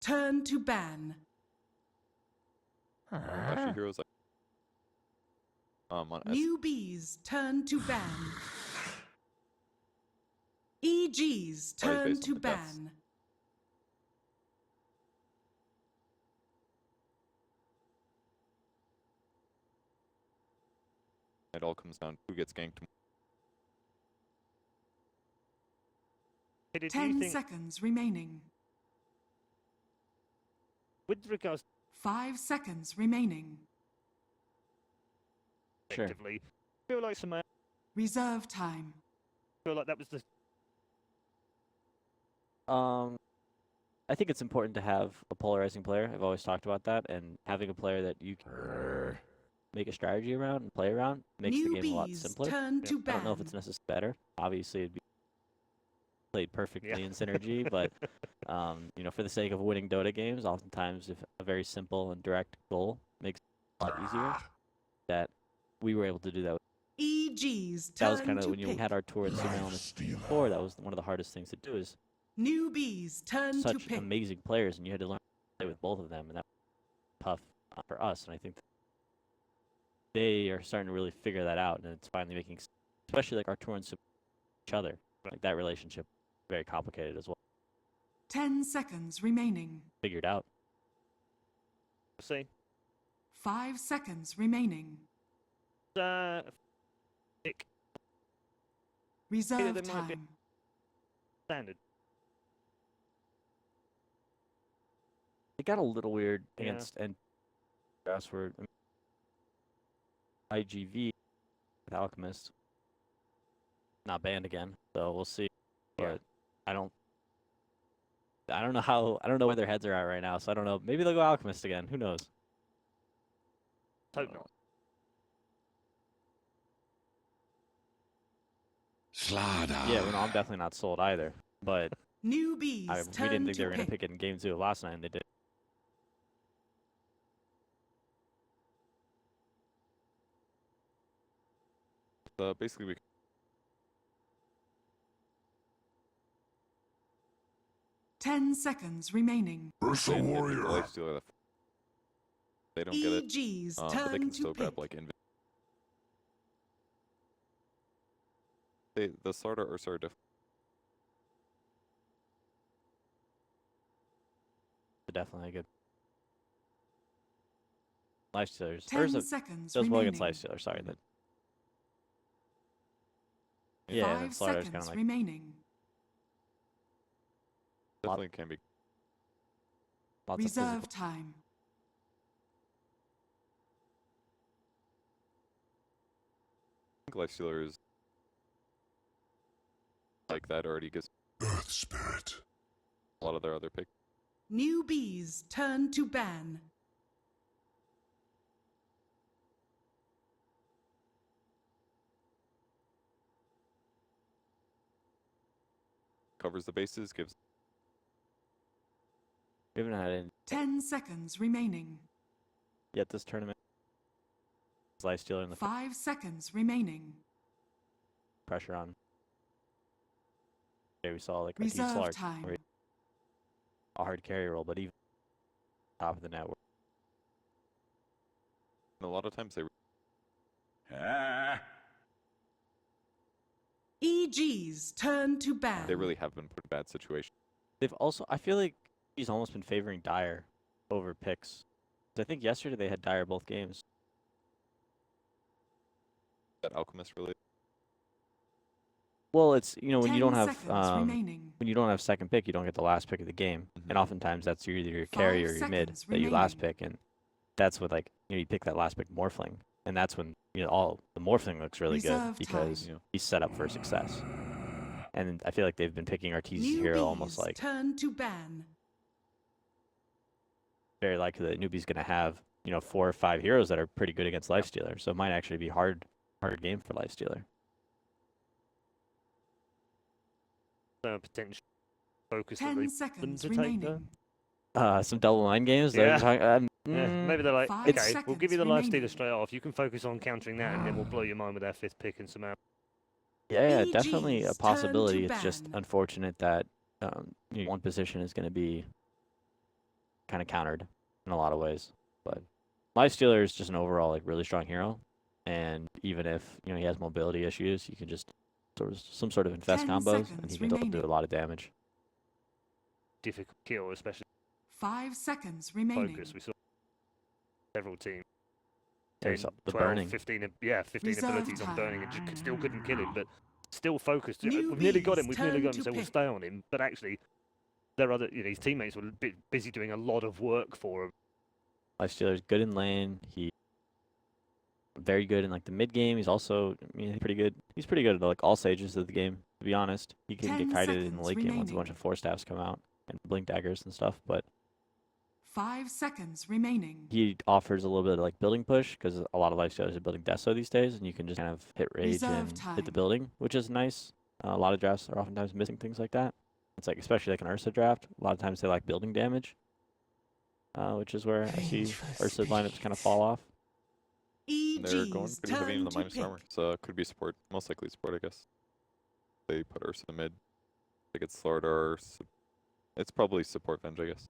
turn to ban. Actually, heroes like on S. Newbees, turn to ban. EGs, turn based on to the deaths. ban. It all comes down to who gets ganked. Hey, do you 10 think, seconds remaining. with regards 5 seconds remaining. Sure. effectively, feel like some Reserve time. feel like that was the I think it's important to have a polarizing player. I've always talked about that, and having a player that you can make a strategy around and play around makes the game a lot Newbees, simpler. turn to I ban. don't know if it's necessarily better. Obviously, it'd be played perfectly in synergy, but you know, for the sake of winning Dota games, oftentimes if a very simple and direct goal makes it a lot easier, that we were able to do that. EGs, That was turn kind of to when you pick. had our tour and Sumo elements before. That was one of the hardest things to do. Is Newbees, turn to such pick. amazing players, and you had to learn to play with both of them, and that was tough for us. And I think they are starting to really figure that out, and it's finally making, especially like our tour and each other, like that relationship, very complicated as well. 10 seconds remaining. Figured out. see. 5 seconds remaining. Pick Reserve there might be- time. standard. It got a little weird Yeah. against and password IGV with Alchemist. Not banned again, so we'll see. Yeah. But I don't know where their heads are at right now, so I don't know. Maybe they'll go Alchemist again. Who knows? Hope not. Yeah, well, no, I'm definitely not sold either. But Newbees, we turn didn't think they to were going to pick. pick it in game 2 last night, and they did. Basically, we 10 seconds remaining. Ursa Warrior. Lifestealer, they don't get it, EGs, but they turn can to still grab pick. like the Sarda Ursa are different. Definitely a good. Lifestealers. 10 Ursa seconds does well remaining. against Lifestealers. Sorry, that. Yeah, 5 and Slaughter's kind seconds of like remaining. Definitely can be. lots of Reserve physical. time. I think Lifestealer is like that already gets Earth Spirit. a lot of their other picks. Newbees, turn to ban. Covers the bases, gives We haven't had any 10 seconds remaining. yet this tournament. Lifestealer in the 5 seconds remaining. pressure on. There we saw like a Team Reserve Slark, time. where a hard carry roll, but even top of the network. and a lot of times they EGs, turn to ban. really have been put in bad situations. They've also, I feel like he's almost been favoring Dyer over picks. I think yesterday they had Dyer both games. That Alchemist really. Well, it's, you know, when 10 you don't have seconds remaining. when you don't have second pick, you don't get the last pick of the game, and oftentimes that's either your carry or your mid seconds that you last remaining. pick, and that's what, like, you know, you pick that last pick Morphling, and that's when, you know, all the Morphling looks really good Reserve because time. he's set up for success. And I feel like they've been picking Arteezy's hero almost Newbees, like turn to ban. very likely that Newbee's going to have, you know, 4 or 5 heroes that are pretty good against Lifestealer, so it might actually be hard game for Lifestealer. Potential focus 10 them seconds to take there. remaining. Some double line games. Yeah. Yeah, Maybe they're like, 5 okay, we'll give you the seconds Lifestealer remaining. straight off. You can focus on countering that, and then we'll blow your mind with our 5th pick and some out. yeah, definitely a EGs, turn to possibility. It's just ban. unfortunate that you know, one position is going to be kind of countered in a lot of ways. But Lifestealer is just an overall like really strong hero, and even if he has mobility issues, you can just some sort of infest 10 combos, and seconds he can still do remaining. a lot of damage. Difficult kill, especially 5 seconds remaining. focus. We saw several teams. There's 10, the 12, burning. 15 Reserve abilities on time. burning and still couldn't kill him, but still focused. Newbee's We've nearly got him, turn so to we'll pick. stay on him. But actually, their other, his teammates were busy doing a lot of work for him. Lifestealer's good in lane. He very good in like the mid game. He's also he's pretty good. He's pretty good at like all stages of the game. To be honest, he can 10 get kited in the seconds late game once a remaining. bunch of 4-staffs come out and blink daggers and stuff. But 5 seconds remaining. he offers a little bit of like building push because a lot of Lifestealers are building Deso these days, and you can just kind of hit rage Reserve and hit the time. building, which is nice. A lot of drafts are oftentimes missing things like that. It's like especially like an Ursa draft. A lot of times they like building damage, which is where I see Ursa lineups kind of fall off. They're going EG's pretty heavy in turn the to minus pick. armor, so could be support. Most likely support, I guess. They put Ursa in mid. Like it's Slardar. It's probably support Venge, I guess.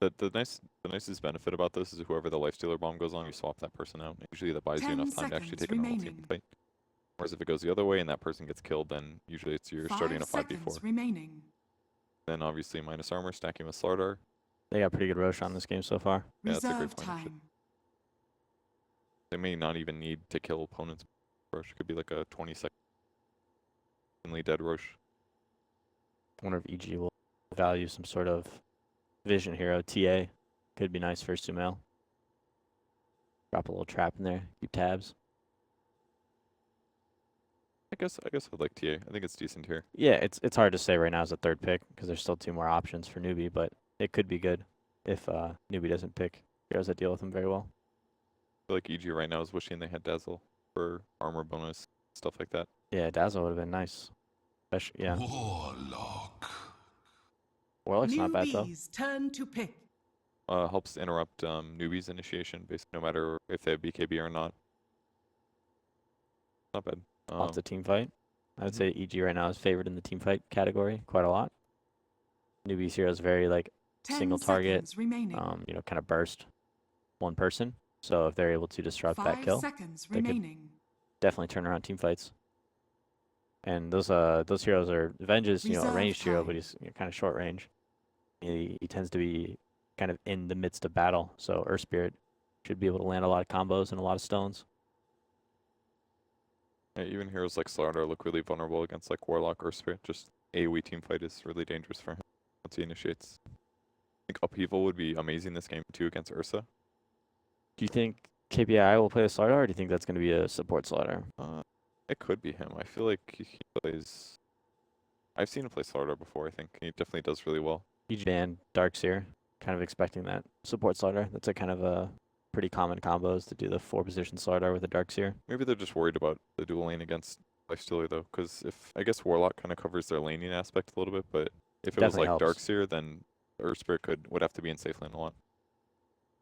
The nicest benefit about this is whoever the Lifestealer bomb goes on, you swap that person out. Usually that buys you 10 enough time to actually seconds take a normal team remaining. fight. Whereas if it goes the other way and that person gets killed, then usually it's you're starting 5 a 5v4. seconds remaining. Then obviously minus armor, stacking with Slardar. They got pretty good Rosh on this game so far. Yeah, that's a great Reserve point, actually. time. They may not even need to kill opponents. Rosh could be like a 20-second dead Rosh. I wonder if EG will value some sort of vision hero. TA could be nice for Sumail. Drop a little trap in there. Keep tabs. I guess I'd like TA. I think it's decent here. Yeah, it's hard to say right now as a third pick because there's still 2 more options for Newbee, but it could be good if Newbee doesn't pick heroes that deal with him very well. I feel like EG right now is wishing they had Dazzle for armor bonus, stuff like that. Yeah, Dazzle would have been nice. Especially, yeah. Warlock's not bad though. Newbee's turn to pick. Helps interrupt newbies initiation, basically, no matter if they have BKB or not. Not bad. Lots of team fight. I would say EG right now is favored in the team fight category quite a lot. Newbee's hero is very like 10 single target, seconds remaining. kind of burst one person. So if they're able to disrupt 5 that kill, seconds they could remaining. definitely turn around team fights. And those heroes are Venge is a Reserve ranged hero, time. but he's kind of short range. He tends to be kind of in the midst of battle, so Earth Spirit should be able to land a lot of combos and a lot of stones. Yeah, even heroes like Slardar look really vulnerable against like Warlock or Spirit. Just AoE team fight is really dangerous for him once he initiates. I think Upheaval would be amazing this game too against Ursa. Do you think KPI will play a Slardar, or do you think that's going to be a support Slardar? It could be him. I feel like he plays. I've seen him play Slardar before. I think he definitely does really well. EG banned Darkseer, kind of expecting that support Slardar. That's a kind of a pretty common combos to do the 4-position Slardar with a Darkseer. Maybe they're just worried about the dual lane against Lifestealer though, because if I guess Warlock kind of covers their laning aspect a little bit, but if it was Definitely like helps. Darkseer, then Earth Spirit would have to be in safe lane a lot.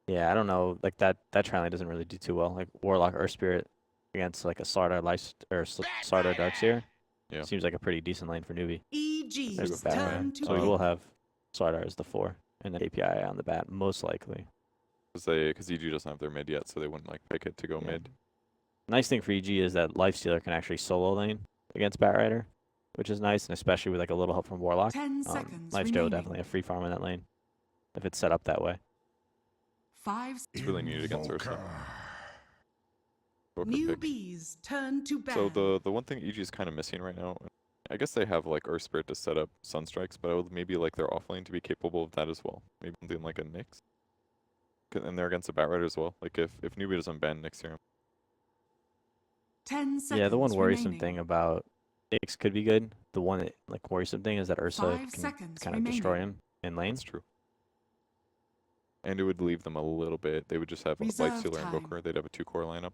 Yeah, I don't know. Like that tri-lane doesn't really do too well. Like Warlock Earth Spirit against like a Slardar Slardar Darkseer. Yeah. Seems like a pretty decent lane for Newbee. EG's There's a bat turn lane. to So we pick. will have Slardar as the 4 and then API on the bat, most likely. Because EG doesn't have their mid yet, so they wouldn't like pick it to go Yeah. mid. Nice thing for EG is that Lifestealer can actually solo lane against Batrider, which is nice, and especially with like a little help from Warlock. 10 seconds Lifestealer will remaining. definitely have free farm in that lane if it's set up that way. 5 It's really needed against Ursa. Book the pick. Newbee's turn to ban. So the one thing EG is kind of missing right now, I guess they have like Earth Spirit to set up Sunstrikes, but I would maybe like their offlane to be capable of that as well. Maybe something like a Nyx. And they're against the Batrider as well. Like if Newbee doesn't ban Nyx here, 10 seconds Yeah, the one worrisome remaining. thing about Nyx could be good. The one like worrisome thing is that Ursa 5 can seconds kind of destroy remaining. him in lane. that's true. And it would leave them a little bit. They would just have a Reserve Lightstealer and time. Invoker. They'd have a 2-core lineup.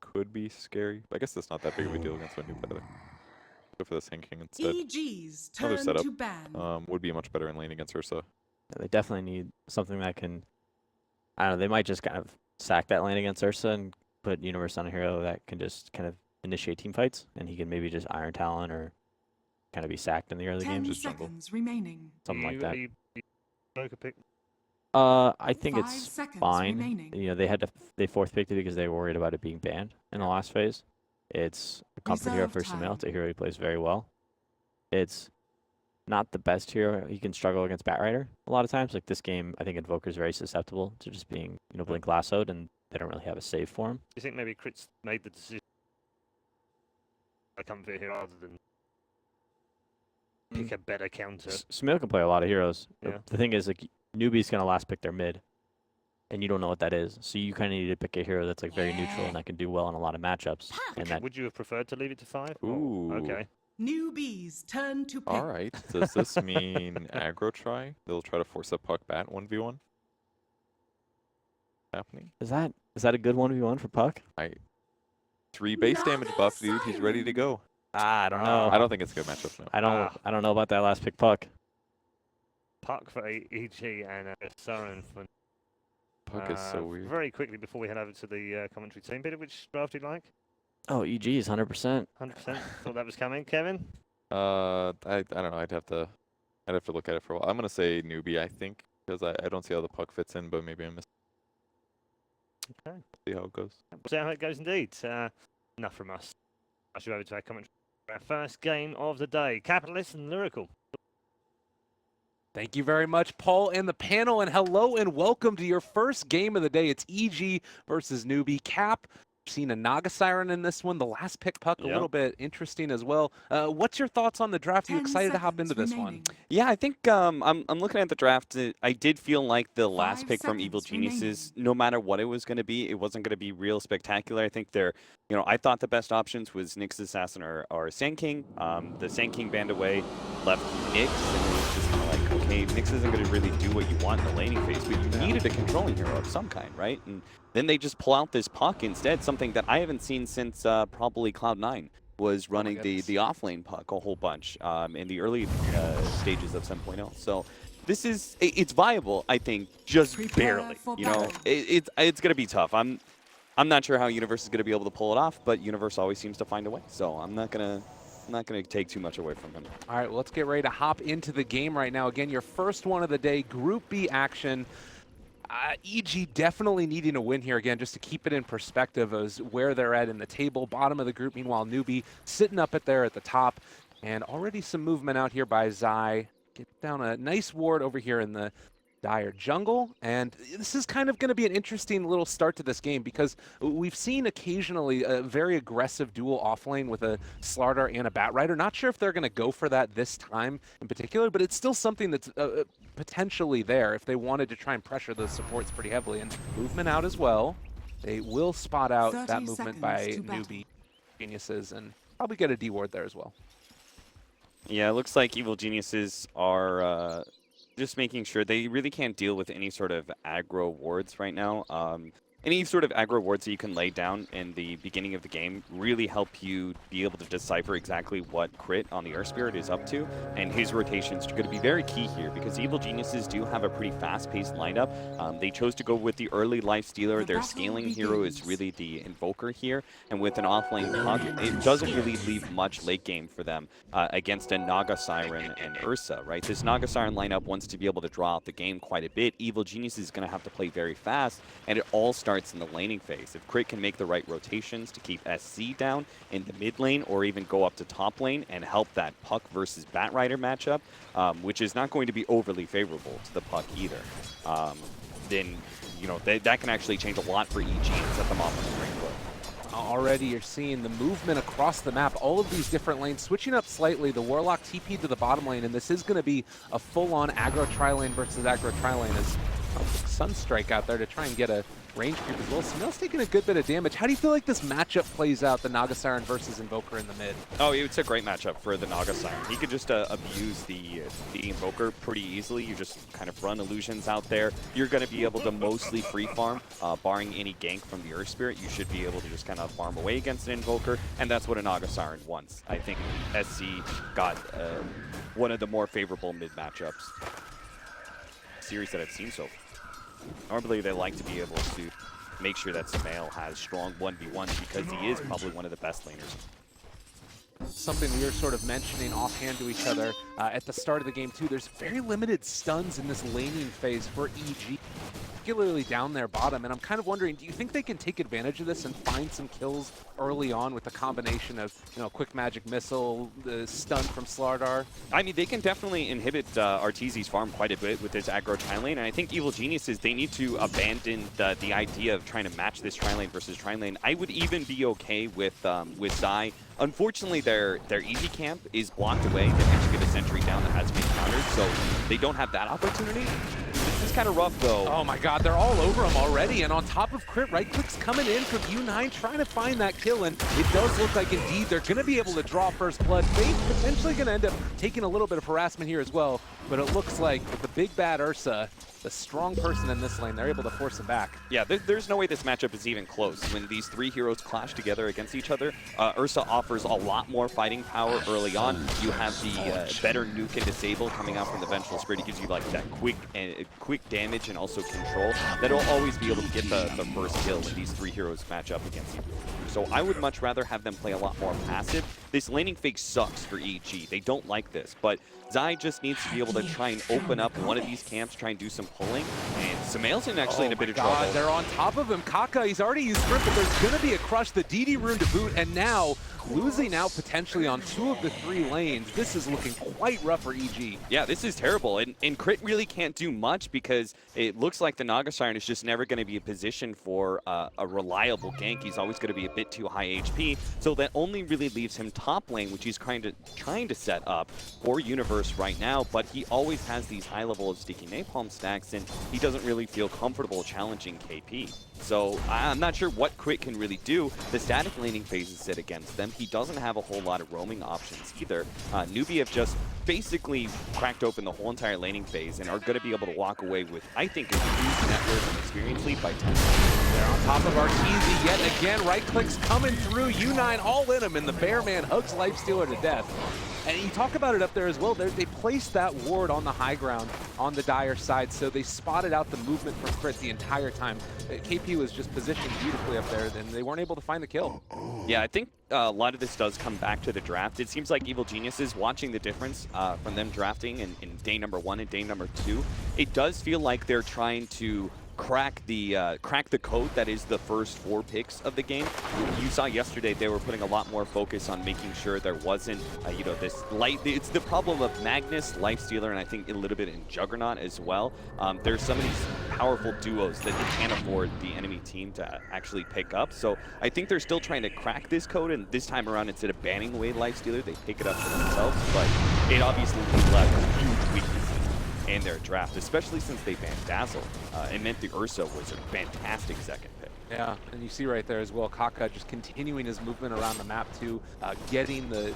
Could be scary. I guess that's not that big of a deal against Newbee either. Go for this Hanking instead. EG's Another turn setup. to ban. Would be much better in lane against Ursa. They definitely need something that can. I don't know. They might just kind of sack that lane against Ursa and put Universe on a hero that can just kind of initiate team fights, and he can maybe just Iron Talon or kind of be sacked in the early 10 game, just jungle. seconds remaining. something like that. You Joker pick. I think 5 it's seconds fine. remaining. You know, they fourth picked it because they were worried about it being banned in the last phase. It's a comfort hero Reserve for Sumail. time. It's a hero he plays very well. It's not the best hero. He can struggle against Batrider a lot of times. Like this game, I think Invoker's very susceptible to just being, you know, blink lassoed, and they don't really have a save for him. Do you think maybe Crit's made the decision to comfort here rather than pick a better counter? Sumail can play a lot of heroes. Yeah. The thing is, like, Newbee's gonna last pick their mid, and you don't know what that is. So you kind of need to pick a hero that's like very neutral and that can do well in a lot of matchups. And that Would you have preferred to leave it to 5? Ooh. Okay. Newbee's turn to pick. All right. Does this mean aggro try? They'll try to force a puck bat 1v1? Happening? is that a good 1v1 for Puck? 3 base damage buff, dude. He's ready to go. I don't know. I don't think it's a good matchup, no. I don't know about that last pick Puck. Puck for EG and Saren for Puck is so weird. very quickly before we head over to the commentary team. Peter, which draft do you like? Oh, EG is 100%. 100%. Thought that was coming. Kevin? I don't know. I'd have to look at it for a while. I'm gonna say Newbee, I think, because I don't see how the puck fits in, but maybe I missed. Okay. See how it goes. We'll see how it goes indeed. Enough from us. I'll show over to our commentary. Our first game of the day. Capitalist and Lyrical. Thank you very much, Paul and the panel, and hello and welcome to your first game of the day. It's EG versus Newbee. Cap, seen a Naga Siren in this one. The last pick Puck, a Yep. little bit interesting as well. What's your thoughts on the draft? Are you 10 excited to hop seconds into this remaining. one? Yeah, I think I'm looking at the draft. I did feel like the last 5 pick from Evil seconds remaining. Geniuses, no matter what it was going to be, it wasn't going to be real spectacular. I think I thought the best options was Nyx Assassin or Sand King. The Sand King banned away, left Nyx, and it was just kind of like, okay, Nyx isn't going to really do what you want in the laning phase, but you needed a controlling hero of some kind, right? And then they just pull out this Puck instead, something that I haven't seen since probably Cloud9 was running the off-lane Puck a whole bunch in the early stages of 7.0. So this is, it's viable, I think, just Prepare barely. for You know, battle. it's going to be tough. I'm not sure how Universe is going to be able to pull it off, but Universe always seems to find a way. So I'm not gonna take too much away from him. All right, well, let's get ready to hop into the game right now. Again, your first one of the day, Group B action. EG definitely needing a win here again, just to keep it in perspective as where they're at in the table, bottom of the group. Meanwhile, Newbee sitting up there at the top, and already some movement out here by Zai. Get down a nice ward over here in the Dire jungle, and this is kind of going to be an interesting little start to this game because we've seen occasionally a very aggressive duel offlane with a Slardar and a Batrider. Not sure if they're going to go for that this time in particular, but it's still something that's potentially there if they wanted to try and pressure those supports pretty heavily. And movement out as well. They will spot out 30 that movement by seconds to battle. Newbee Geniuses and probably get a D ward there as well. Yeah, it looks like Evil Geniuses are just making sure they really can't deal with any sort of aggro wards right now. Any sort of aggro wards that you can lay down in the beginning of the game really help you be able to decipher exactly what Crit on the Earth Spirit is up to, and his rotations are going to be very key here because Evil Geniuses do have a pretty fast-paced lineup. They chose to go with the early Life Stealer. The Their battle scaling hero is begins. really the Invoker here, and with an offlane Puck, it doesn't really leave much late game for them against a Naga Siren and Ursa, right? This Naga Siren lineup wants to be able to draw out the game quite a bit. Evil Genius is going to have to play very fast, and it all starts in the laning phase. If Crit can make the right rotations to keep SC down in the mid lane or even go up to top lane and help that Puck versus Batrider matchup, which is not going to be overly favorable to the Puck either, then that can actually change a lot for EG and set them off on a great foot. Already you're seeing the movement across the map, all of these different lanes, switching up slightly. The Warlock TP'd to the bottom lane, and this is going to be a full-on aggro tri-lane versus aggro tri-lane as Sunstrike out there to try and get a range creep as well. Sumail's taking a good bit of damage. How do you feel like this matchup plays out, the Naga Siren versus Invoker in the mid? Oh, it's a great matchup for the Naga Siren. He could just abuse the Invoker pretty easily. You just kind of run illusions out there. You're going to be able to mostly free farm, barring any gank from the Earth Spirit. You should be able to just kind of farm away against an Invoker, and that's what a Naga Siren wants. I think SC got one of the more favorable mid matchups series that I've seen so far. Normally, they like to be able to make sure that Sumail has strong 1v1s because he is probably one of the best laners. something we were sort of mentioning offhand to each other at the start of the game too. There's very limited stuns in this laning phase for EG, particularly down their bottom, and I'm kind of wondering, do you think they can take advantage of this and find some kills early on with the combination of, you know, quick magic missile, the stun from Slardar? I mean, they can definitely inhibit Arteezy's farm quite a bit with this aggro tri-lane, and I think Evil Geniuses, they need to abandon the idea of trying to match this tri-lane versus tri-lane. I would even be okay with Zai. Unfortunately, their easy camp is blocked away. They actually get a sentry down that has been countered, so they don't have that opportunity. This is kind of rough, though. Oh my god, they're all over him already, and on top of crit, right clicks coming in from U9, trying to find that kill, and it does look like indeed they're going to be able to draw first blood. Fate potentially going to end up taking a little bit of harassment here as well, but it looks like with the big bad Ursa, the strong person in this lane, they're able to force him back. Yeah, there's no way this matchup is even close. When these three heroes clash together against each other, Ursa offers a lot more fighting power early on. You have the better nuke and disable coming out from the Vengeful Spirit. It gives you like that quick damage and also control. That'll always be able to get the first kill when these three heroes match up against each other. So I would much rather have them play a lot more passive. This laning fake sucks for EG. They don't like this, but Zai just needs to be able to try and open up one of these camps, try and do some pulling, and Sumail's actually in a bit of trouble. They're on top of him. Kaka, he's already used Sprint, but there's going to be a crush. The DD rune to boot, and now losing out potentially on 2 of the 3 lanes. This is looking quite rough for EG. Yeah, this is terrible, and Crit really can't do much because it looks like the Naga Siren is just never going to be in position for a reliable gank. He's always going to be a bit too high HP, so that only really leaves him top lane, which he's trying to set up for Universe right now, but he always has these high level of sticky napalm stacks, and he doesn't really feel comfortable challenging KP. So I'm not sure what Crit can really do. The static laning phases sit against them. He doesn't have a whole lot of roaming options either. Newbee have just basically cracked open the whole entire laning phase and are going to be able to walk away with, I think, a huge net worth and experience lead by 10. They're on top of Arteezy yet again. Right clicks coming through. U9 all in him, and the Bear Man hugs Lifestealer to death. And you talk about it up there as well. They placed that ward on the high ground on the Dire side, so they spotted out the movement from Crit the entire time. KP was just positioned beautifully up there, and they weren't able to find the kill. Yeah, I think a lot of this does come back to the draft. It seems like Evil Geniuses, watching the difference from them drafting in day number 1 and day number 2, it does feel like they're trying to crack the code that is the first 4 picks of the game. You saw yesterday they were putting a lot more focus on making sure there wasn't, you know, this light. It's the problem of Magnus, Lifestealer, and I think a little bit in Juggernaut as well. There's some of these powerful duos that they can't afford the enemy team to actually pick up. So I think they're still trying to crack this code, and this time around, instead of banning away Lifestealer, they pick it up for themselves. But it obviously left huge weaknesses in their draft, especially since they banned Dazzle. It meant the Ursa was a fantastic second pick. Yeah, and you see right there as well, Kaka just continuing his movement around the map too, getting the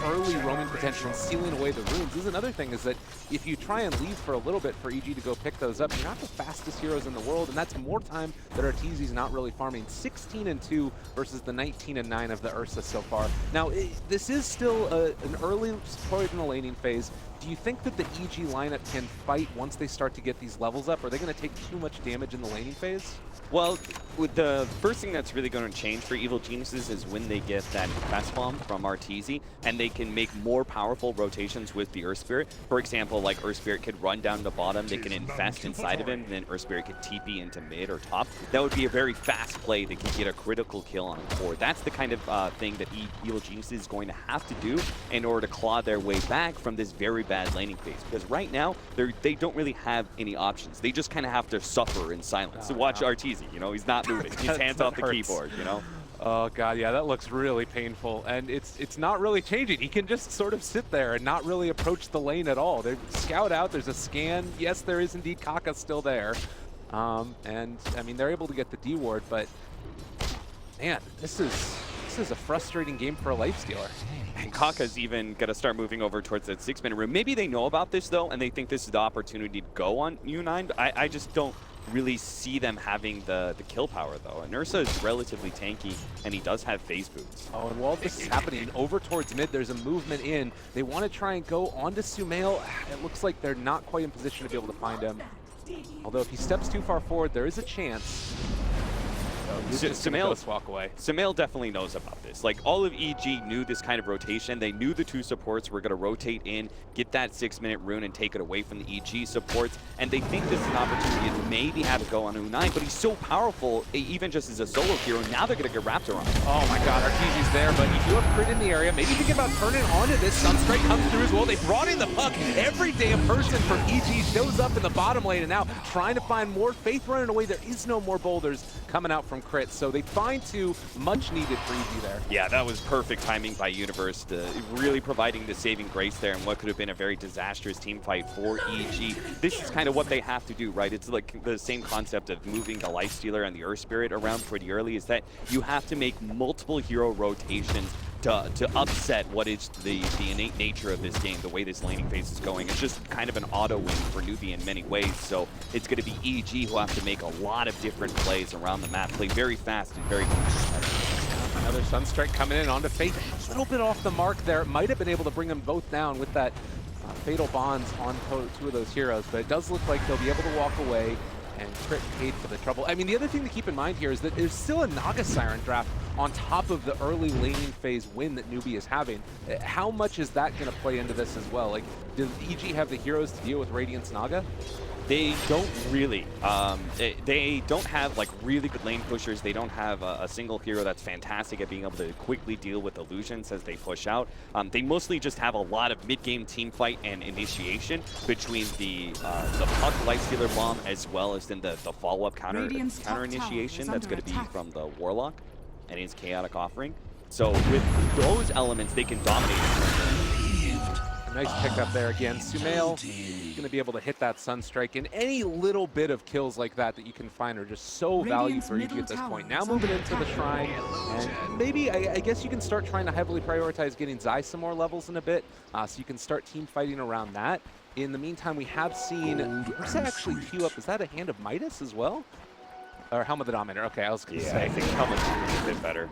early roaming potential and sealing away the runes. This is another thing, is that if you try and leave for a little bit for EG to go pick those up, you're not the fastest heroes in the world, and that's more time that Arteezy's not really farming. 16-2 versus the 19-9 of the Ursa so far. Now, this is still an early support in the laning phase. Do you think that the EG lineup can fight once they start to get these levels up? Are they going to take too much damage in the laning phase? Well, with the first thing that's really going to change for Evil Geniuses is when they get that Fast Bomb from Arteezy, and they can make more powerful rotations with the Earth Spirit. For example, like Earth Spirit could run down the bottom, they can infest inside of him, and then Earth Spirit could TP into mid or top. That would be a very fast play that can get a critical kill on a core. That's the kind of thing that Evil Geniuses is going to have to do in order to claw their way back from this very bad laning phase. Because right now, they don't really have any options. They just kind of have to suffer in silence. So watch Arteezy. You know, he's not moving. His hands off the keyboard, you know? Oh, God, yeah, that looks really painful. And it's not really changing. He can just sort of sit there and not really approach the lane at all. They scout out. There's a scan. Yes, there is indeed Kaka still there. And, I mean, they're able to get the D ward, but, man, this is a frustrating game for a Lifestealer. And Kaka's even got to start moving over towards that 6-minute room. Maybe they know about this, though, and they think this is the opportunity to go on U9. I just don't really see them having the kill power, though. And Ursa is relatively tanky, and he does have phase boots. Oh, and while this is happening, over towards mid, there's a movement in. They want to try and go onto Sumail. It looks like they're not quite in position to be able to find him. Although if he steps too far forward, there is a chance. though. He's just gonna ghost walk away. Sumail definitely knows about this. Like, all of EG knew this kind of rotation. They knew the two supports were going to rotate in, get that 6-minute rune, and take it away from the EG supports. And they think this is an opportunity to maybe have it go on U9, but he's so powerful, even just as a solo hero. Now they're going to get wrapped around him. Oh my god, Arteezy's there, but you do have crit in the area. Maybe thinking about turning onto this. Sunstrike comes through as well. They brought in the puck. Every damn person from EG shows up in the bottom lane, and now trying to find more. Faith running away. There is no more boulders coming out from crit, so they find two, much needed for EG there. Yeah, that was perfect timing by Universe, really providing the saving grace there in what could have been a very disastrous team fight for EG. This is kind of what they have to do, right? It's like the same concept of moving the Lifestealer and the Earth Spirit around pretty early, is that you have to make multiple hero rotations to upset what is the innate nature of this game, the way this laning phase is going. It's just kind of an auto win for Newbee in many ways, so it's going to be EG who have to make a lot of different plays around the map, play very fast and very competitive. Another Sunstrike coming in onto Faith, a little bit off the mark there. Might have been able to bring them both down with that Fatal Bonds on two of those heroes, but it does look like they'll be able to walk away, and crit paid for the trouble. I mean, the other thing to keep in mind here is that there's still a Naga Siren draft on top of the early laning phase win that Newbee is having. How much is that going to play into this as well? Like, does EG have the heroes to deal with Radiance Naga? They don't really. They don't have like really good lane pushers. They don't have a single hero that's fantastic at being able to quickly deal with illusions as they push out. They mostly just have a lot of mid-game team fight and initiation between the puck Lifestealer bomb as well as then the follow-up counter initiation that's going to be from the Warlock and his chaotic offering. So with those elements, they can dominate. A nice pickup there again. Sumail going to be able to hit that Sunstrike, and any little bit of kills like that that you can find are just so valued for EG at this point. Now moving into the Shrine, and maybe, I guess you can start trying to heavily prioritize getting Zai some more levels in a bit, so you can start team fighting around that. In the meantime, we have seen Ursa actually queue up. Is that a Hand of Midas as well? Or Helm of the Dominator? Okay, I was going to say. I think Helm of the Dominator is a bit better.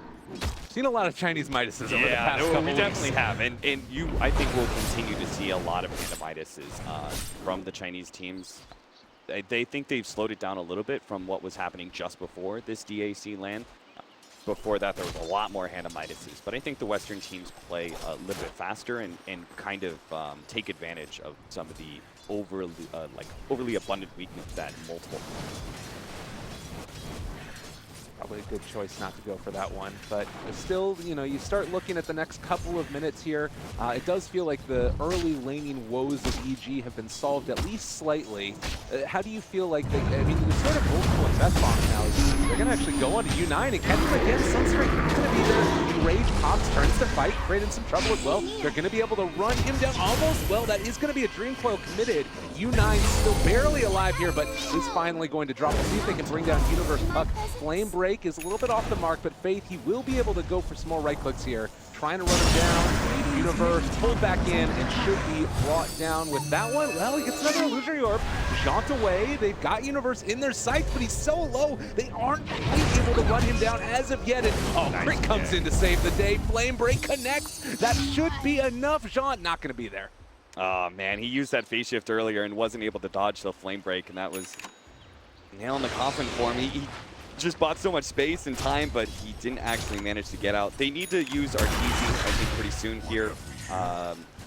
Seen a lot of Chinese Midases over the past couple we weeks. definitely have, and I think we'll continue to see a lot of Hand of Midases from the Chinese teams. They think they've slowed it down a little bit from what was happening just before this DAC land. Before that, there was a lot more Hand of Midases, but I think the Western teams play a little bit faster and kind of take advantage of some of the overly abundant weakness that multiple. Probably a good choice not to go for that one, but still, you know, you start looking at the next couple of minutes here. It does feel like the early laning woes of EG have been solved at least slightly. How do you feel like they, I mean, they're sort of multiple invest bombs now. They're going to actually go on to U9 and catch him again. Sunstrike is going to be there. Rage pops, turns to fight, creating some trouble as well. They're going to be able to run him down almost. Well, that is going to be a Dream Coil committed. U9 still barely alive here, but is finally going to drop. We'll see if they can bring down Universe Puck. Flame Break is a little bit off the mark, but Faith, he will be able to go for some more right clicks here. Trying to run him down. Universe pulled back in and should be brought down with that one. Well, he gets another illusory orb. Jaunt away. They've got Universe in their sights, but he's so low, they aren't quite able to run him down as of yet. And Crit comes in to save the day. Flame Break connects. That should be enough. Jaunt not going to be there. Oh man, he used that phase shift earlier and wasn't able to dodge the Flame Break, and that was nail in the coffin for him. He just bought so much space and time, but he didn't actually manage to get out. They need to use Arteezy, I think, pretty soon here.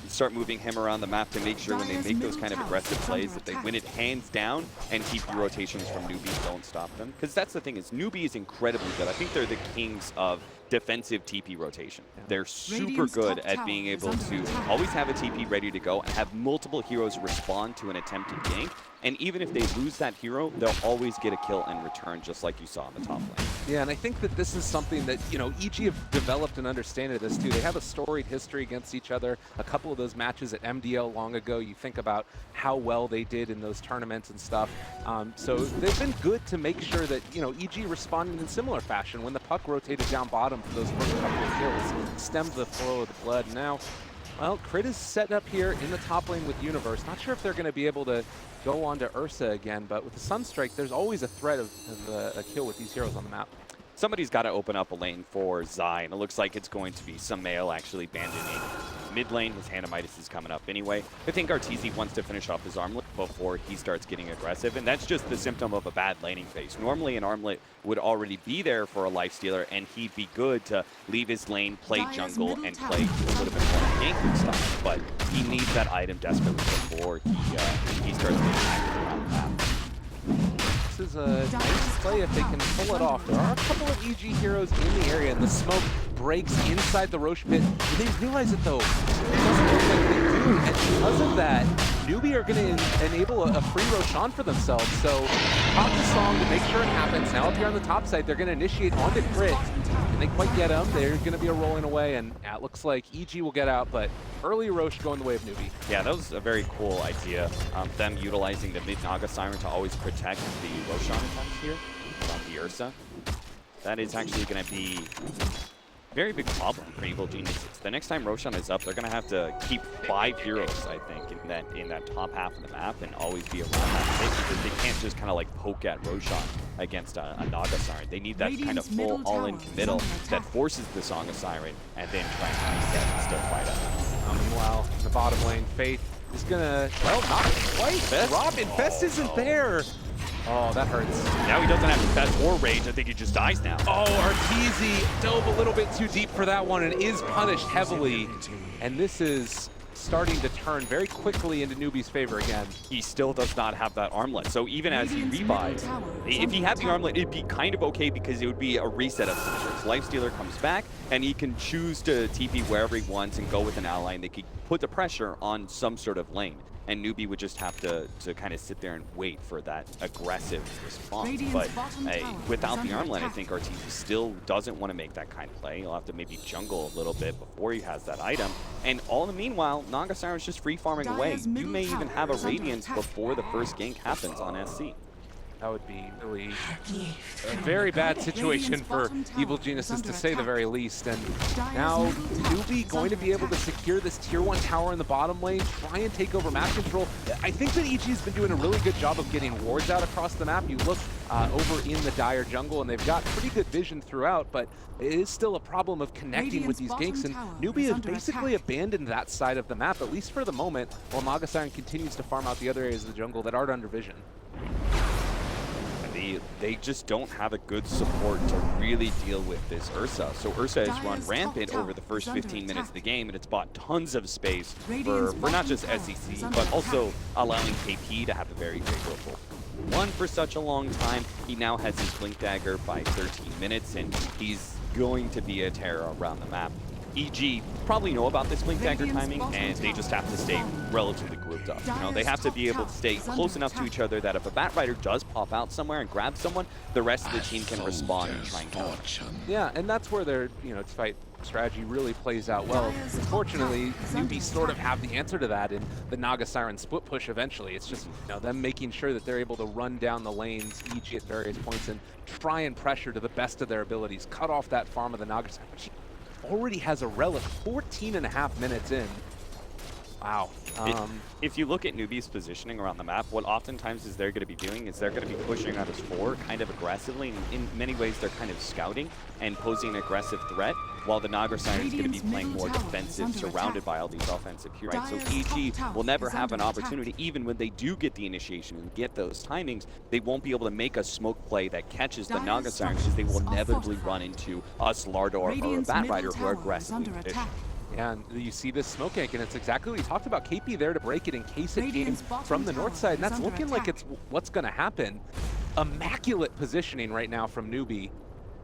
Start moving him around the map to make sure when they make those kind of aggressive plays that they win it hands down, and TP rotations from Newbee don't stop them. Because that's the thing, is Newbee is incredibly good. I think they're the kings of defensive TP rotation. They're super good at being able to always have a TP ready to go and have multiple heroes respond to an attempted gank. And even if they lose that hero, they'll always get a kill and return, just like you saw in the top lane. Yeah, and I think that this is something that, you know, EG have developed an understanding of this too. They have a storied history against each other. A couple of those matches at MDL long ago, you think about how well they did in those tournaments and stuff. So they've been good to make sure that, you know, EG responded in similar fashion when the puck rotated down bottom for those first couple of kills, stemmed the flow of the blood. Now, well, Crit is set up here in the top lane with Universe. Not sure if they're going to be able to go on to Ursa again, but with the Sunstrike, there's always a threat of a kill with these heroes on the map. Somebody's got to open up a lane for Zai, and it looks like it's going to be Sumail actually abandoning mid lane. His Hanamitis is coming up anyway. I think Arteezy wants to finish off his armlet before he starts getting aggressive, and that's just the symptom of a bad laning phase. Normally an armlet would already be there for a lifestealer, and he'd be good to leave his lane, play jungle, and play a little bit more ganking stuff. But he needs that item desperately before he starts getting active around the map. This is a nice play if they can pull it off. There are a couple of EG heroes in the area, and the smoke breaks inside the Roche pit. They realize it though. It doesn't look like they do, and because of that, Newbee are going to enable a free Roshan for themselves. So pop the song to make sure it happens. Now if you're on the top side, they're going to initiate onto crit. And they quite get them. They're going to be a rolling away, and it looks like EG will get out, but early Roche going the way of Newbee. Yeah, that was a very cool idea. Them utilizing the mid Naga Siren to always protect the Roshan attacks here from the Ursa. That is actually going to be a very big problem for Evil Geniuses. The next time Roshan is up, they're going to have to keep 5 heroes, I think, in that top half of the map and always be around that pit, because they can't just kind of like poke at Roshan against a Naga Siren. They need that kind of full all-in committal that forces the Song of Siren and then try and reset and still fight up. Meanwhile, in the bottom lane, Faith is gonna, well, not quite. Rob, Infest isn't there. Oh, that hurts. Now he doesn't have Infest or Rage. I think he just dies now. Oh, Arteezy dove a little bit too deep for that one and is punished heavily. And this is starting to turn very quickly into Newbee's favor again. He still does not have that armlet. So even as he revives, if he had the armlet, it'd be kind of okay because it would be a reset of finishers. Lifestealer comes back and he can choose to TP wherever he wants and go with an ally, and they could put the pressure on some sort of lane. And Newbee would just have to kind of sit there and wait for that aggressive response. But without the armlet, I think Arteezy still doesn't want to make that kind of play. He'll have to maybe jungle a little bit before he has that item. And all in the meanwhile, Naga Siren's just free farming away. You may even have a Radiance before the first gank happens on SC. That would be really a very bad situation for Evil Geniuses, to say the very least. And now Newbee going to be able to secure this tier 1 tower in the bottom lane, try and take over map control. I think that EG's been doing a really good job of getting wards out across the map. You look over in the Dire jungle, and they've got pretty good vision throughout, but it is still a problem of connecting with these ganks. And Newbee has basically abandoned that side of the map, at least for the moment, while Naga Siren continues to farm out the other areas of the jungle that aren't under vision. They just don't have a good support to really deal with this Ursa. So Ursa has run rampant over the first 15 minutes of the game, and it's bought tons of space for not just SEC, but also allowing KP to have a very favorable run for such a long time. He now has his Blink Dagger by 13 minutes, and he's going to be a terror around the map. EG probably know about this Blink Dagger timing, and they just have to stay relatively grouped up. You know, they have to be able to stay close enough to each other that if a Bat Rider does pop out somewhere and grab someone, the rest of the team can respond and try and kill him. Yeah, and that's where their fight strategy really plays out well. Unfortunately, Newbee sort of have the answer to that in the Naga Siren split push eventually. It's just them making sure that they're able to run down the lanes, EG at various points, and try and pressure to the best of their abilities, cut off that farm of the Naga Siren. Already has a relic 14.5 minutes in. Wow. If you look at Newbee's positioning around the map, what oftentimes is they're going to be doing is they're going to be pushing out his 4 kind of aggressively. And in many ways, they're kind of scouting and posing an aggressive threat, while the Naga Siren is going to be playing more defensive, surrounded by all these offensive heroes. Right? So EG will never have an opportunity, even when they do get the initiation and get those timings, they won't be able to make a smoke play that catches the Naga Siren, because they will inevitably run into us, Lardor, or a Bat Rider who are aggressively positioned. Yeah, and you see this smoke gank, and it's exactly what you talked about. KP there to break it in case it came from the north side, and that's looking like it's what's going to happen. Immaculate positioning right now from Newbee.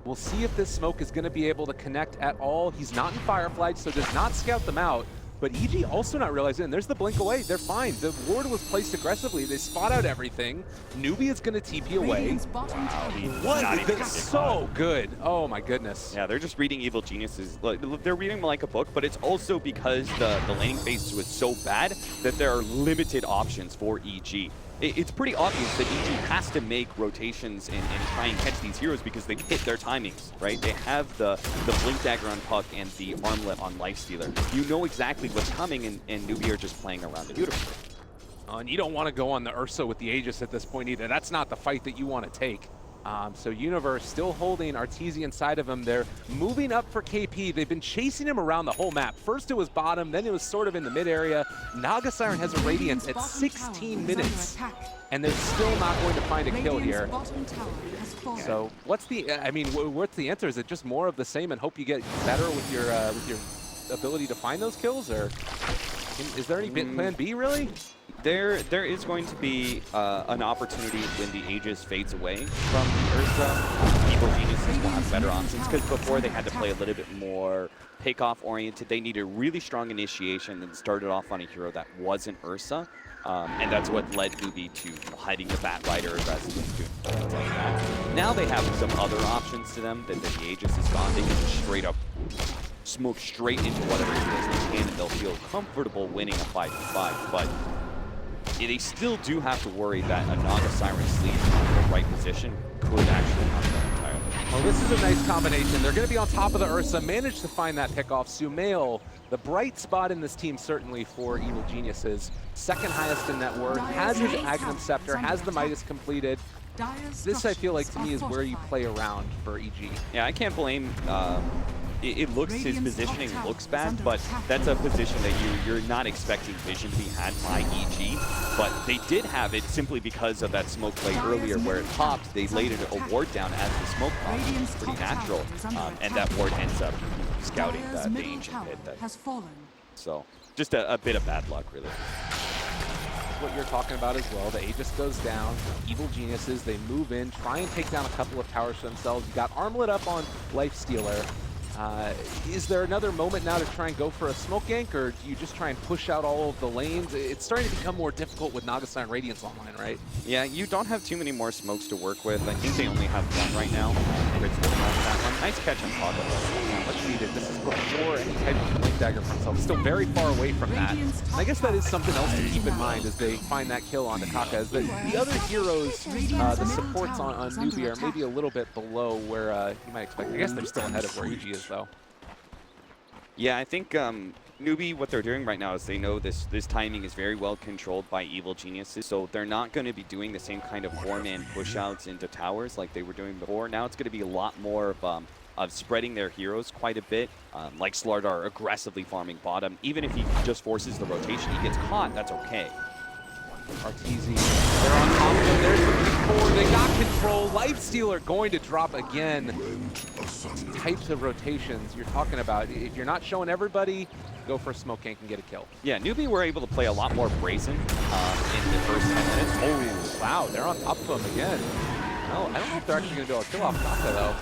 We'll see if this smoke is going to be able to connect at all. He's not in Firefly, so does not scout them out. But EG also not realizing, and there's the blink away. They're fine. The ward was placed aggressively. They spot out everything. Newbee is going to TP away. Wow, that's so good. Oh my goodness. Yeah, they're just reading Evil Geniuses. They're reading like a book, but it's also because the laning phase was so bad that there are limited options for EG. It's pretty obvious that EG has to make rotations and try and catch these heroes because they've hit their timings, right? They have the Blink Dagger on Puck and the Armlet on Lifestealer. You know exactly what's coming, and Newbee are just playing around it beautifully. And you don't want to go on the Ursa with the Aegis at this point either. That's not the fight that you want to take. So Universe still holding Arteezy inside of him. They're moving up for KP. They've been chasing him around the whole map. First it was bottom, then it was sort of in the mid area. Naga Siren has a Radiance at 16 minutes, and they're still not going to find a kill here. So what's the, I mean, what's the answer? Is it just more of the same and hope you get better with your ability to find those kills, or is there any plan B really? There is going to be an opportunity when the Aegis fades away from Ursa. Evil Geniuses will have better options, because before they had to play a little bit more pick-off oriented. They needed really strong initiation and started off on a hero that wasn't Ursa. And that's what led Newbee to hiding the Bat Rider aggressively, doing things like that. Now they have some other options to them that the Aegis is gone. They can straight up smoke straight into whatever it is they can, and they'll feel comfortable winning a 5v5. But they still do have to worry that a Naga Siren sleep in the right position could actually knock them entirely. Well, this is a nice combination. They're going to be on top of the Ursa, manage to find that pickoff. Sumail, the bright spot in this team certainly for Evil Geniuses. Second highest in net worth, has his Agnum Scepter, has the Midas completed. This, I feel like, to me, is where you play around for EG. Yeah, I can't blame... It looks, his positioning looks bad, but that's a position that you're not expecting vision to be had by EG. But they did have it simply because of that smoke play earlier where it popped. They laid a ward down as the smoke popped. It's pretty natural. And that ward ends up scouting the ancient pit. So just a bit of bad luck, really. What you're talking about as well. The Aegis goes down. Evil Geniuses, they move in, try and take down a couple of towers themselves. You got Armlet up on Lifestealer. Is there another moment now to try and go for a smoke gank, or do you just try and push out all of the lanes? It's starting to become more difficult with Naga Siren Radiance online, right? Yeah, you don't have too many more smokes to work with. I think they only have one right now. That one. Nice catch on Paga. Much needed. This is before any type of Blink Dagger for himself. Still very far away from that. And I guess that is something else to keep in mind as they find that kill on Takaka, is that the other heroes, the supports on Newbee are maybe a little bit below where you might expect. I guess they're still ahead of where EG is, though. Yeah, I think Newbee, what they're doing right now is they know this timing is very well controlled by Evil Geniuses, so they're not going to be doing the same kind of four-man push-outs into towers like they were doing before. Now it's going to be a lot more of spreading their heroes quite a bit, like Slardar aggressively farming bottom. Even if he just forces the rotation, he gets caught, that's okay. Arteezy, they're on top of him. There's the big four. They got control. Lifestealer going to drop again. Types of rotations you're talking about. If you're not showing everybody, go for a smoke gank and get a kill. Yeah, Newbee were able to play a lot more brazen in the first 10 minutes. Oh, wow, they're on top of him again. No, I don't know if they're actually going to do a kill off Taka, though.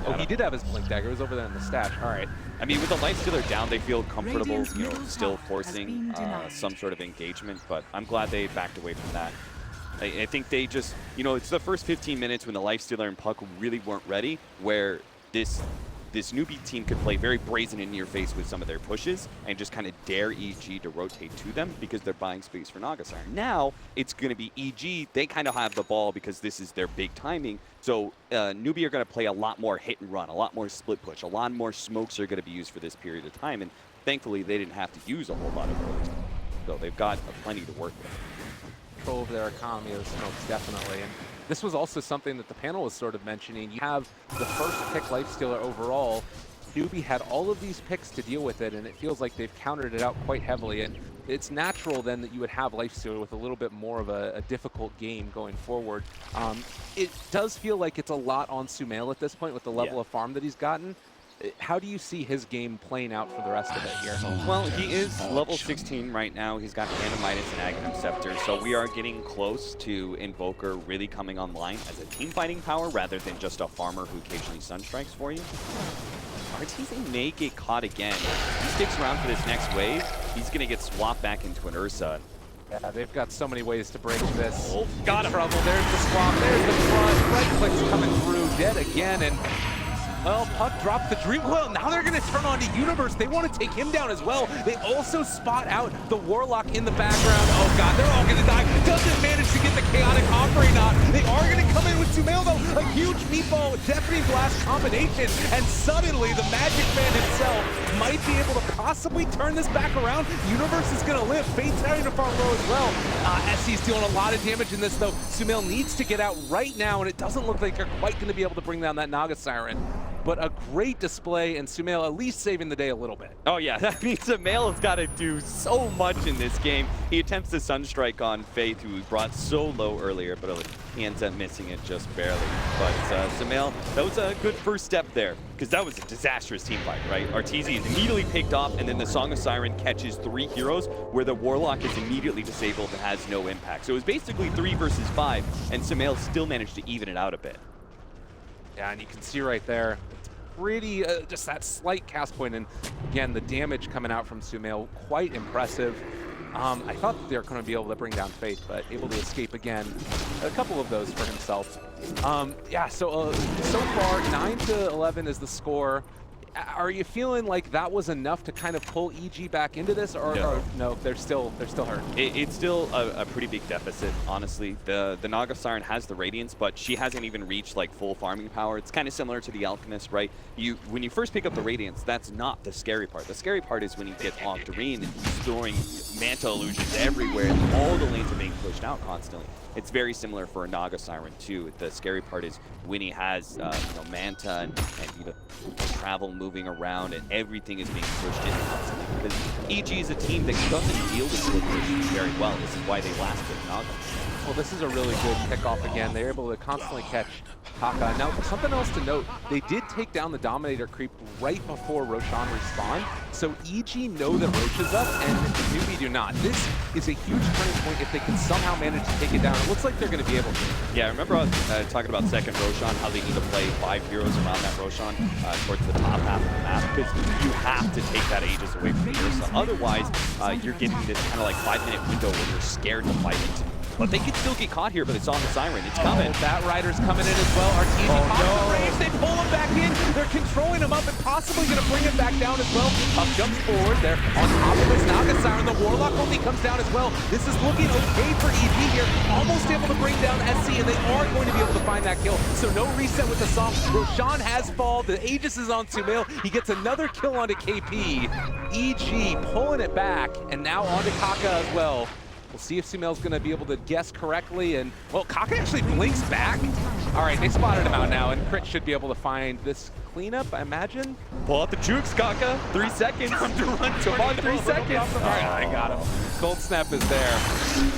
Oh, he did have his Blink Dagger. It was over there in the stash. All right. I mean, with the Lifestealer down, they feel comfortable, you know, still forcing some sort of engagement, but I'm glad they backed away from that. I think they just, you know, it's the first 15 minutes when the Lifestealer and Puck really weren't ready, where this Newbee team could play very brazen in your face with some of their pushes and just kind of dare EG to rotate to them because they're buying space for Naga Siren. Now, it's going to be EG. They kind of have the ball because this is their big timing. So Newbee are going to play a lot more hit and run, a lot more split push, a lot more smokes are going to be used for this period of time. And thankfully, they didn't have to use a whole lot of early. So they've got plenty to work with. Control of their economy of the smokes, definitely. And this was also something that the panel was sort of mentioning. You have the first pick Lifestealer overall. Newbee had all of these picks to deal with it, and it feels like they've countered it out quite heavily. And it's natural then that you would have Lifestealer with a little bit more of a difficult game going forward. It does feel like it's a lot on Sumail at this point with the level of farm that he's gotten. How do you see his game playing out for the rest of it here? Well, he is level 16 right now. He's got Midas and Agnum Scepter, so we are getting close to Invoker really coming online as a team fighting power rather than just a farmer who occasionally sunstrikes for you. Arteezy may get caught again. If he sticks around for this next wave, he's going to get swapped back into an Ursa. Yeah, they've got so many ways to break this. Oh, got him. Trouble. There's the swap. There's the front. Right click's coming through. Dead again. And well, Puck dropped the dream. Well, now they're going to turn on to Universe. They want to take him down as well. They also spot out the Warlock in the background. Oh, God, they're all going to die. Doesn't manage to get the Chaotic Offering knot. They are going to come in with Sumail, though. A huge meal Speedball with Deafening Blast combination, and suddenly the Magic Man himself might be able to possibly turn this back around. Universe is going to live. Fate's having to farm low as well. SC's dealing a lot of damage in this, though. Sumail needs to get out right now, and it doesn't look like they're quite going to be able to bring down that Naga Siren. But a great display, and Sumail at least saving the day a little bit. Oh yeah, that means Sumail has got to do so much in this game. He attempts the Sunstrike on Faith, who was brought so low earlier, but he ends up missing it just barely. But Sumail, that was a good first step there, because that was a disastrous team fight, right? Arteezy is immediately picked off, and then the Song of Siren catches 3 heroes, where the Warlock is immediately disabled and has no impact. So it was basically 3 versus 5, and Sumail still managed to even it out a bit. Yeah, and you can see right there, it's pretty, just that slight cast point, and again, the damage coming out from Sumail, quite impressive. I thought that they were going to be able to bring down Faith, but able to escape again. A couple of those for himself. Yeah, so far, 9-11 is the score. Are you feeling like that was enough to kind of pull EG back into this, or no? They're still hurt. It's still a pretty big deficit, honestly. The Naga Siren has the Radiance, but she hasn't even reached like full farming power. It's kind of similar to the Alchemist, right? When you first pick up the Radiance, that's not the scary part. The scary part is when you get Octarine and he's throwing Manta illusions everywhere, and all the lanes are being pushed out constantly. It's very similar for a Naga Siren too. The scary part is when he has Manta and travel moving around, and everything is being pushed in constantly. Because EG is a team that doesn't deal with situations very well. This is why they last with Naga. Well, this is a really good pickoff again. They're able to constantly catch Taka. Now, something else to note, they did take down the Dominator creep right before Roshan respawned, so EG know that Rosh is up, and Newbee do not. This is a huge turning point if they can somehow manage to take it down. It looks like they're going to be able to. Yeah, remember I was talking about second Roshan, how they need to play 5 heroes around that Roshan towards the top half of the map, because you have to take that Aegis away from the Ursa. Otherwise, you're getting this kind of like 5-minute window where you're scared to fight it. But they can still get caught here, but it's on the Siren. It's coming. That Rider's coming in as well. Arteezy the range. They pull him back in. They're controlling him up and possibly going to bring him back down as well. Up jumps forward. They're on top of this Naga Siren. The Warlock only comes down as well. This is looking okay for EG here. Almost able to bring down SC, and they are going to be able to find that kill. So no reset with the song. Roshan has fall. The Aegis is on Sumail. He gets another kill onto KP. EG pulling it back, and now onto Kaka as well. We'll see if Sumail's going to be able to guess correctly, and, well, Kaka actually blinks back. All right, they spotted him out now, and Crit should be able to find this cleanup, I imagine. Pull out the jukes, Kaka. 3 seconds. Time to run. Come on, 3 seconds. All right, I got him. Cold Snap is there.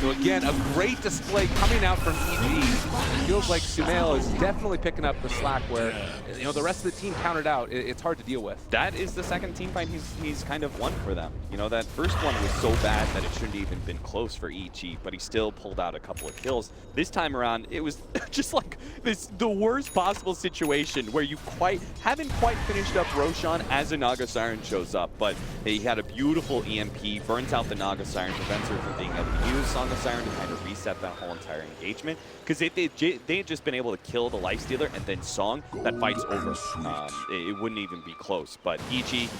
So again, a great display coming out from EG. It feels like Sumail is definitely picking up the slack where, the rest of the team countered out. It's hard to deal with. That is the second team fight he's kind of won for them. That first one was so bad that it shouldn't even been close for EG, but he still pulled out a couple of kills. This time around, it was just like the worst possible situation where you haven't quite finished up Roshan as a Naga Siren shows up, but he had a beautiful EMP, burns out the Naga Siren, prevents her from being able to use Song of Siren to kind of reset that whole entire engagement. Because if they had just been able to kill the Lifestealer and then Song, that fight's over. It wouldn't even be close. But EG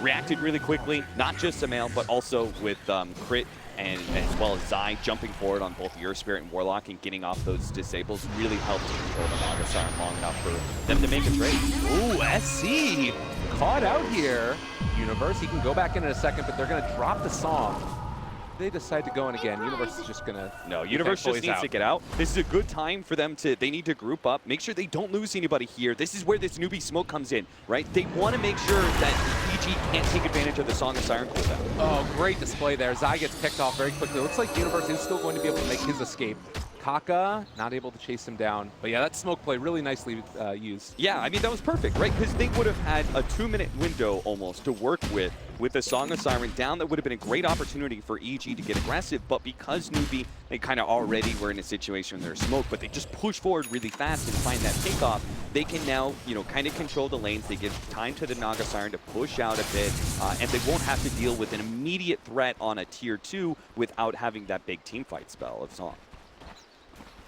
reacted really quickly, not just Sumail, but also with Crit and as well as Zai jumping forward on both Your Spirit and Warlock and getting off those disables really helped to control the Naga Siren long enough for them to make a trade. Ooh, SC caught out here. Universe, he can go back in a second, but they're going to drop the song. They decide to go in again. Universe is just going to... No, Universe just needs to get out. This is a good time for them to... They need to group up. Make sure they don't lose anybody here. This is where this Newbee smoke comes in, right? They want to make sure that EG can't take advantage of the Song of Siren cooldown. Oh, great display there. Zai gets picked off very quickly. It looks like Universe is still going to be able to make his escape. Kaka not able to chase him down. But yeah, that smoke play really nicely used. Yeah, I mean, that was perfect, right? Because they would have had a 2-minute window almost to work with the Song of Siren down. That would have been a great opportunity for EG to get aggressive. But because Newbee, they kind of already were in a situation where there's smoke, but they just push forward really fast and find that takeoff, they can now, kind of control the lanes. They give time to the Naga Siren to push out a bit, and they won't have to deal with an immediate threat on a tier 2 without having that big team fight spell of Song.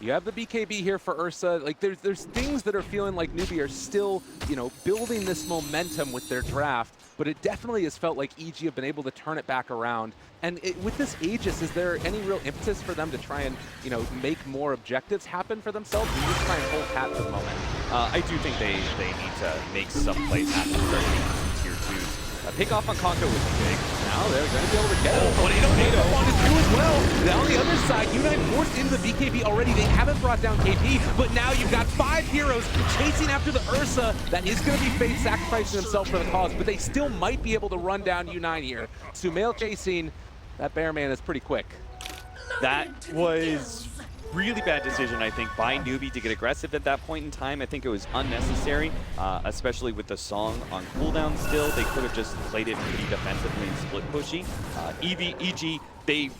You have the BKB here for Ursa. Like there's things that are feeling like Newbee are still, you know, building this momentum with their draft, but it definitely has felt like EG have been able to turn it back around. And with this Aegis, is there any real impetus for them to try and, you know, make more objectives happen for themselves? Or just try and hold pat for the moment? I do think they need to make some plays happen, especially in tier 2s. Pick off on Conco would be big. Now they're going to be able to get it. But they don't need to want to do as well. Now on the other side, Unite forced into the BKB already. They haven't brought down KP, but now you've got 5 heroes chasing after the Ursa. That is going to be Fate sacrificing himself for the cause, but they still might be able to run down Unite here. Sumail chasing. That Bear Man is pretty quick. That was really bad decision, I think, by Newbee to get aggressive at that point in time. I think it was unnecessary, especially with the song on cooldown still. They could have just played it pretty defensively and split pushy. EG,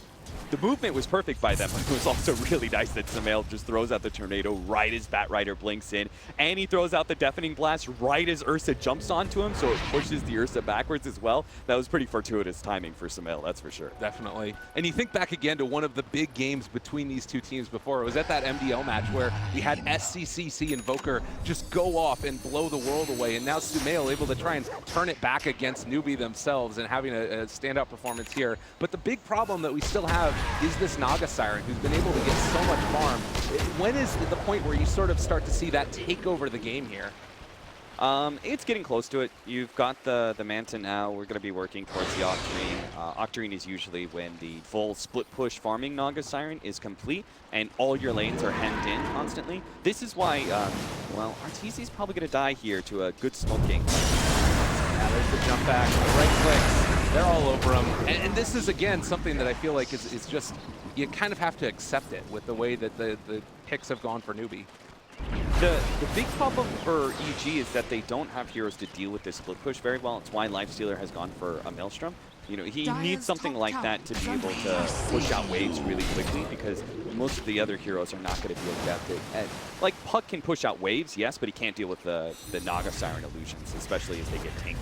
the movement was perfect by them, but it was also really nice that Sumail just throws out the tornado right as Batrider blinks in, and he throws out the deafening blast right as Ursa jumps onto him, so it pushes the Ursa backwards as well. That was pretty fortuitous timing for Sumail, that's for sure. Definitely. And you think back again to one of the big games between these two teams before. It was at that MDL match where we had SCCC and Voker just go off and blow the world away, and now Sumail able to try and turn it back against Newbee themselves and having a standout performance here. But the big problem that we still have is this Naga Siren, who's been able to get so much farm. When is the point where you sort of start to see that take over the game here? It's getting close to it. You've got the Manta now. We're going to be working towards the Octarine. Octarine is usually when the full split push farming Naga Siren is complete and all your lanes are hemmed in constantly. This is why, well, Arteezy's probably going to die here to a good smoking. Yeah, there's the jump back, the right clicks. They're all over him. And this is, again, something that I feel like is just, you kind of have to accept it with the way that the picks have gone for Newbee. The big problem for EG is that they don't have heroes to deal with this split push very well. It's why Lifestealer has gone for a Maelstrom. You know, he needs something like that to be able to push out waves really quickly, because most of the other heroes are not going to be adept at, like, Puck can push out waves, yes, but he can't deal with the Naga Siren illusions, especially as they get tanked.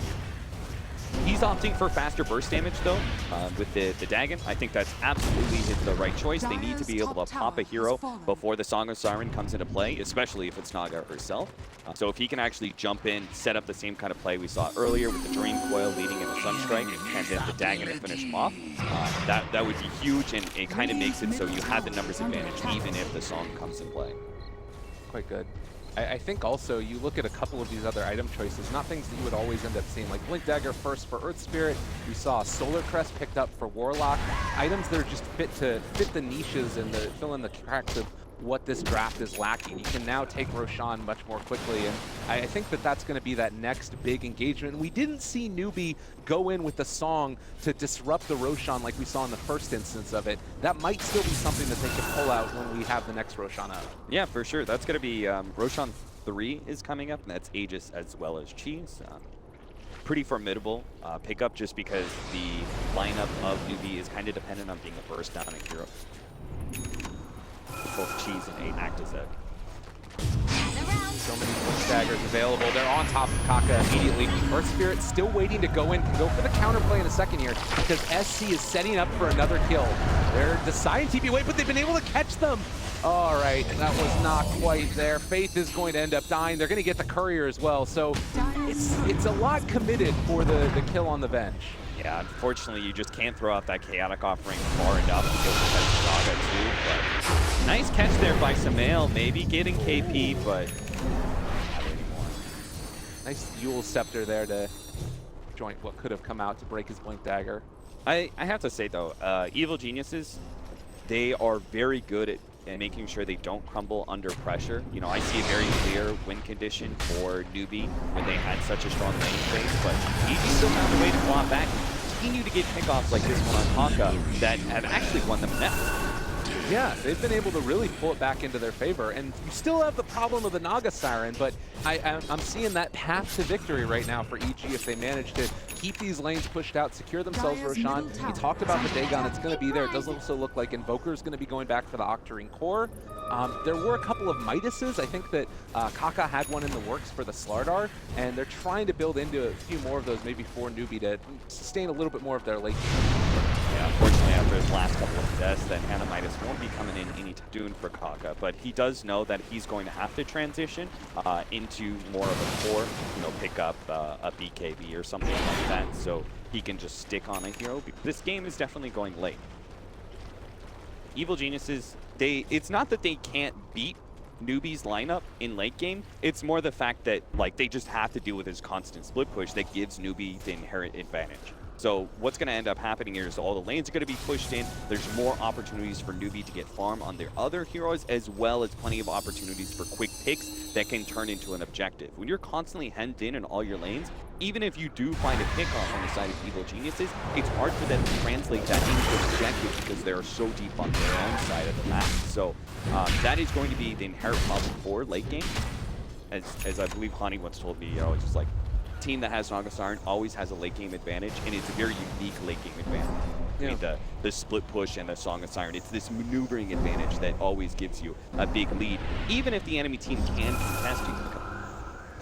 He's opting for faster burst damage, though, with the Dagon. I think that's absolutely the right choice. They need to be able to pop a hero before the Song of Siren comes into play, especially if it's Naga herself. So if he can actually jump in, set up the same kind of play we saw earlier with the Dream Coil leading into Sunstrike, and then the Dagon to finish him off, that would be huge, and it kind of makes it so you have the numbers advantage even if the Song comes in play. Quite good. I think also you look at a couple of these other item choices, not things that you would always end up seeing, like Blink Dagger first for Earth Spirit. We saw Solar Crest picked up for Warlock. Items that are just fit the niches and fill in the cracks of what this draft is lacking. You can now take Roshan much more quickly, and I think that that's going to be that next big engagement. We didn't see Newbee go in with the song to disrupt the Roshan like we saw in the first instance of it. That might still be something that they can pull out when we have the next Roshan out. Yeah, for sure. That's going to be Roshan 3 is coming up, and that's Aegis as well as Cheese. Pretty formidable pickup, just because the lineup of Newbee is kind of dependent on being a burst down a hero. Both Cheese and 8 act as that. So many Blink Daggers available. They're on top of Kaka immediately. Earth Spirit still waiting to go in. Can go for the counterplay in a second here, because SC is setting up for another kill. They're deciding TP away, but they've been able to catch them. All right, that was not quite there. Faith is going to end up dying. They're going to get the Courier as well. So it's a lot committed for the kill on the bench. Yeah, unfortunately, you just can't throw out that Chaotic Offering far enough to go catch Saga too. But nice catch there by Sumail, maybe getting KP, but not anymore. Nice Yule Scepter there to joint what could have come out to break his Blink Dagger. I have to say, though, Evil Geniuses, they are very good at making sure they don't crumble under pressure. You know, I see a very clear win condition for Newbee when they had such a strong lane phase, but EG still found a way to claw back and continue to get pickoffs like this one on Haka that have actually won them net. Yeah, they've been able to really pull it back into their favor, and you still have the problem of the Naga Siren, but I'm seeing that path to victory right now for EG if they manage to keep these lanes pushed out, secure themselves Roshan. You talked about the Dagon, it's going to be there. It does also look like Invoker is going to be going back for the Octarine core. There were a couple of Midases. I think that Kaka had one in the works for the Slardar, and they're trying to build into a few more of those, maybe for Newbee, to sustain a little bit more of their late game. Yeah, unfortunately, after his last couple of deaths that Animitis won't be coming in any soon for Kaka, but he does know that he's going to have to transition into more of a core, pick up a BKB or something like that, so he can just stick on a hero. This game is definitely going late. Evil Geniuses, it's not that they can't beat Newbee's lineup in late game, it's more the fact that they just have to deal with his constant split push that gives Newbee the inherent advantage. So what's going to end up happening here is all the lanes are going to be pushed in. There's more opportunities for Newbee to get farm on their other heroes, as well as plenty of opportunities for quick picks that can turn into an objective. When you're constantly hemmed in all your lanes, even if you do find a pick off on the side of Evil Geniuses, it's hard for them to translate that into objective because they are so deep on their own side of the map. So that is going to be the inherent problem for late game. As I believe Hani once told me, it's just like, team that has Naga Siren always has a late game advantage, and it's a very unique late game advantage. Yeah. I mean, the split push and the Song of Siren, it's this maneuvering advantage that always gives you a big lead, even if the enemy team can contest you.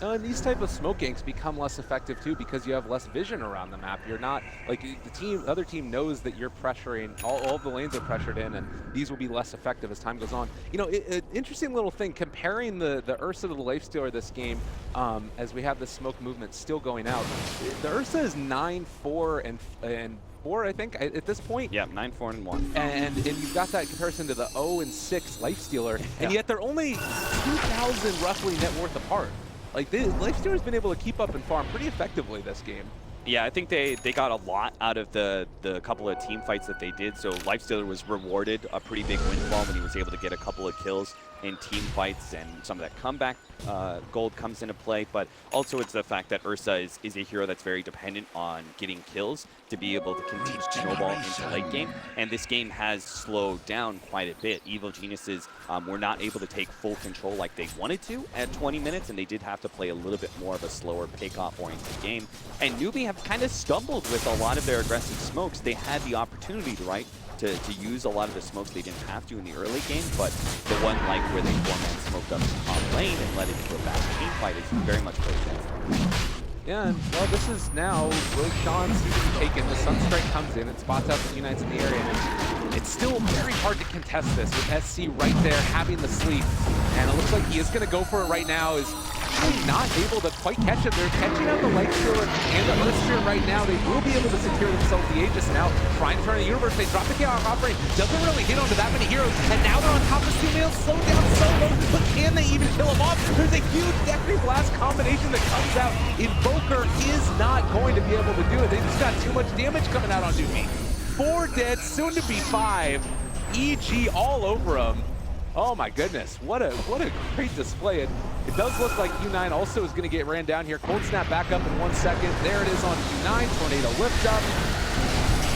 And these type of smoke ganks become less effective too because you have less vision around the map. You're not like the other team knows that you're pressuring, all of the lanes are pressured in, and these will be less effective as time goes on. Interesting little thing, comparing the Ursa to the Lifestealer this game, as we have the smoke movement still going out. The Ursa is 9-4 and 4, I think, at this point. Yeah, 9-4 and 1. And you've got that comparison to the 0-6 Lifestealer, and yet they're only 2,000 roughly net worth apart. Lifestealer's been able to keep up and farm pretty effectively this game. Yeah, I think they got a lot out of the couple of team fights that they did. So Lifestealer was rewarded a pretty big windfall when he was able to get a couple of kills in team fights, and some of that comeback gold comes into play. But also it's the fact that Ursa is a hero that's very dependent on getting kills to be able to continue to snowball into late game. And this game has slowed down quite a bit. Evil Geniuses were not able to take full control like they wanted to at 20 minutes, and they did have to play a little bit more of a slower pick-off oriented game. And Newbee have kind of stumbled with a lot of their aggressive smokes. They had the opportunity to use a lot of the smokes they didn't have to in the early game, but the one where they four-man smoked up the top lane and led it to a bad team fight is very much played against them. Yeah, and well, this is now Roshan's taken. The Sunstrike comes in and spots out the Unites in the area. And it's still very hard to contest this with SC right there having the sleep. And it looks like he is going to go for it right now. Is actually not able to quite catch it. They're catching out the Lifestealer and the Earthsphere right now. They will be able to secure themselves the Aegis now. Trying to turn the universe. They drop the Chaos offering. Doesn't really hit onto that many heroes. And now they're on top of Sumail. Slow down so low. But can they even kill him off? There's a huge Deafening Blast combination that comes out. Invoker is not going to be able to do it. They just got too much damage coming out on Newbee. 4 dead, soon to be 5. EG all over him. Oh my goodness, what a great display. It does look like U9 also is going to get ran down here. Cold Snap back up in 1 second. There it is on U9. Tornado lift up.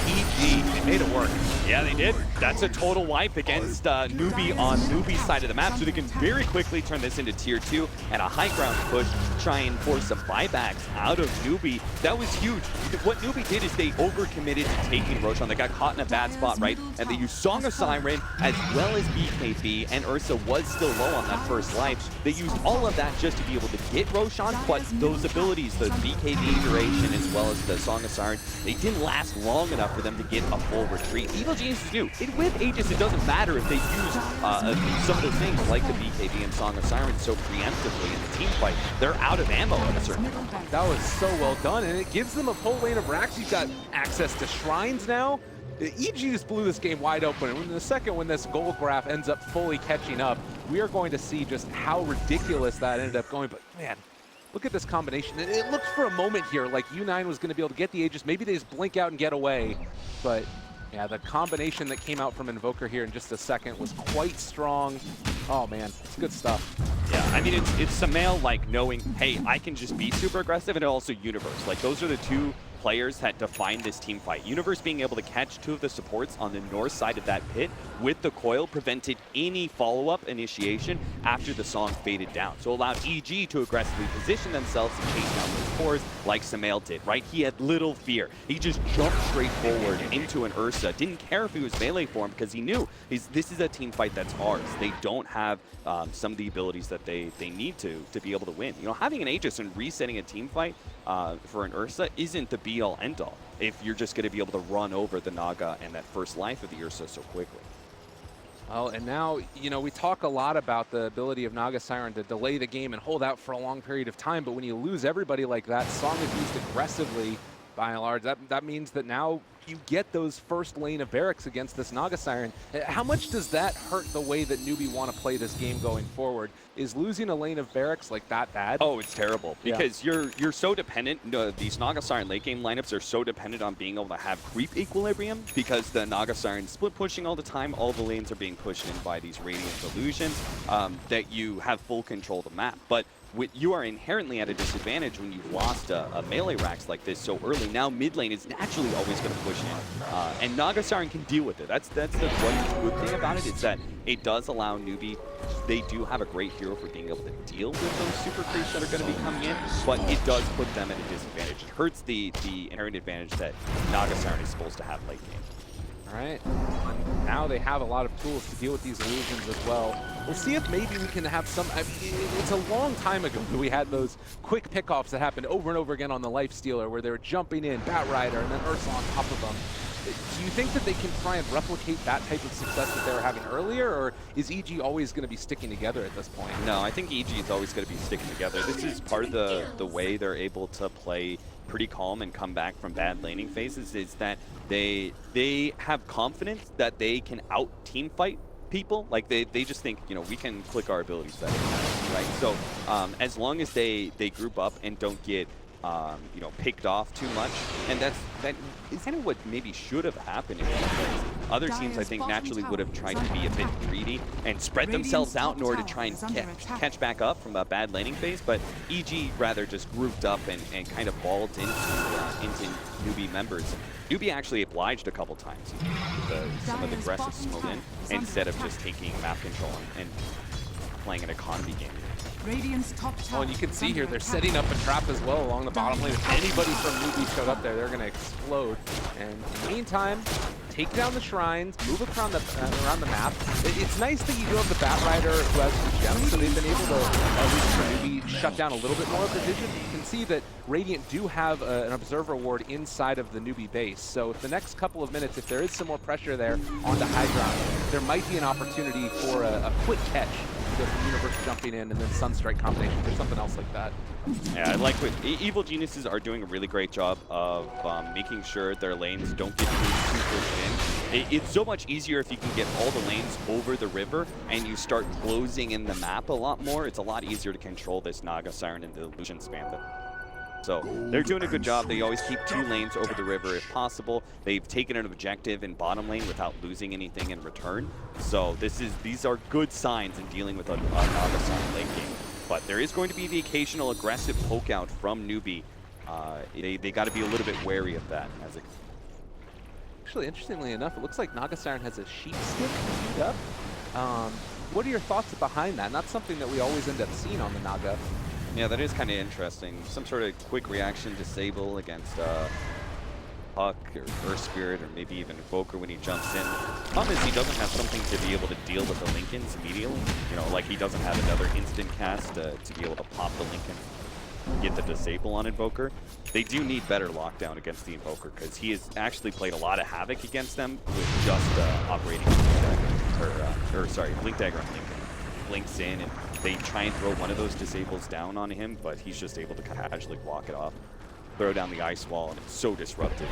EG, they made it work. Yeah, they did. That's a total wipe against Newbee on Newbee's side of the map, so they can very quickly turn this into tier 2 and a high ground push, try and force some buybacks out of Newbee. That was huge. What Newbee did is they overcommitted to taking Roshan. They got caught in a bad spot, right? And they used Song of Siren as well as BKB, and Ursa was still low on that first life. They used all of that just to be able to get Roshan, but those abilities, the BKB duration as well as the Song of Siren, they didn't last long enough for them to get a full retreat. Evil Geniuses do. With Aegis, it doesn't matter if they use some of the things like the BKB and Song of Siren so preemptively in the team fight. They're out of ammo at a certain point. That was so well done, and it gives them a full lane of racks. You've got access to shrines now. EG just blew this game wide open, and in the second, when this gold graph ends up fully catching up, we are going to see just how ridiculous that ended up going. But man, look at this combination. It looked for a moment here like U9 was going to be able to get the Aegis. Maybe they just blink out and get away, but yeah, the combination that came out from Invoker here in just a second was quite strong. Oh man, it's good stuff. Yeah, I mean, it's Sumail knowing, hey, I can just be super aggressive, and also Universe. Those are the two players that define this team fight. Universe being able to catch 2 of the supports on the north side of that pit with the coil prevented any follow-up initiation after the song faded down. So allowed EG to aggressively position themselves and chase down those cores like Sumail did, right? He had little fear. He just jumped straight forward into an Ursa. Didn't care if he was melee for him because he knew this is a team fight that's ours. They don't have some of the abilities that they need to be able to win. Having an Aegis and resetting a team fight for an Ursa isn't the be-all, end-all if you're just going to be able to run over the Naga and that first life of the Ursa so quickly. Well, and now, you know, we talk a lot about the ability of Naga Siren to delay the game and hold out for a long period of time, but when you lose everybody like that, Song is used aggressively by and large. That means that now you get those first lane of barracks against this Naga Siren. How much does that hurt the way that Newbee want to play this game going forward? Is losing a lane of barracks like that bad? Oh, it's terrible because you're so dependent. These Naga Siren late game lineups are so dependent on being able to have creep equilibrium because the Naga Siren split pushing all the time. All the lanes are being pushed in by these Radiant Illusions that you have full control of the map. But you are inherently at a disadvantage when you've lost a melee racks like this so early. Now mid lane is naturally always going to push in, and Naga Siren can deal with it. That's the one good thing about it is that it does allow Newbee. They do have a great hero for being able to deal with those super creeps that are going to be coming in, but it does put them at a disadvantage. It hurts the inherent advantage that Naga Siren is supposed to have late game. All right, and now they have a lot of tools to deal with these illusions as well. We'll see if maybe we can have some, I mean, it's a long time ago that we had those quick pickoffs that happened over and over again on the Life Stealer where they were jumping in, Bat Rider, and then Ursa on top of them. Do you think that they can try and replicate that type of success that they were having earlier, or is EG always going to be sticking together at this point? No, I think EG is always going to be sticking together. This is part of the way they're able to play pretty calm and come back from bad laning phases is that they have confidence that they can out team fight people. Like they just think, you know, we can click our abilities better, right? So as long as they group up and don't get you know, picked off too much, and that is kind of what maybe should have happened. Other teams, I think, naturally would have tried to be a bit greedy and spread themselves out in order to try and catch back up from a bad laning phase, but EG rather just grouped up and kind of balled into Newbee members. Newbee actually obliged a couple times with some of the aggressive smoke in, instead of just taking map control and playing an economy game. Oh, and you can see here they're setting up a trap as well along the bottom lane. If anybody from Newbee showed up there, they're going to explode. And in the meantime, take down the shrines, move around the map. It's nice that you do have the Bat Rider who has the gems, so they've been able to, at least for Newbee, shut down a little bit more of the vision. You can see that Radiant do have an Observer Ward inside of the Newbee base. So if the next couple of minutes, if there is some more pressure there onto high ground, there might be an opportunity for a quick catch. From Universe jumping in and then Sunstrike combinations or something else like that. Yeah, I like what Evil Geniuses are doing a really great job of making sure their lanes don't get too pushed in. It's so much easier if you can get all the lanes over the river and you start closing in the map a lot more. It's a lot easier to control this Naga Siren and the illusion spam. So they're doing a good job. They always keep 2 lanes over the river if possible. They've taken an objective in bottom lane without losing anything in return. So these are good signs in dealing with a Naga Siren late game. But there is going to be the occasional aggressive poke out from Newbee. They got to be a little bit wary of that. Actually, interestingly enough, it looks like Naga Siren has a sheep stick queued up. What are your thoughts behind that? Not something that we always end up seeing on the Naga. Yeah, that is kind of interesting. Some sort of quick reaction disable against Puck or Earth Spirit or maybe even Invoker when he jumps in. Problem is he doesn't have something to be able to deal with the Lincolns immediately. You know, like he doesn't have another instant cast to be able to pop the Lincoln, get the disable on Invoker. They do need better lockdown against the Invoker because he has actually played a lot of havoc against them with just operating Blink Dagger on Lincoln. Blinks in and they try and throw one of those disables down on him, but he's just able to casually walk it off, throw down the ice wall, and it's so disruptive.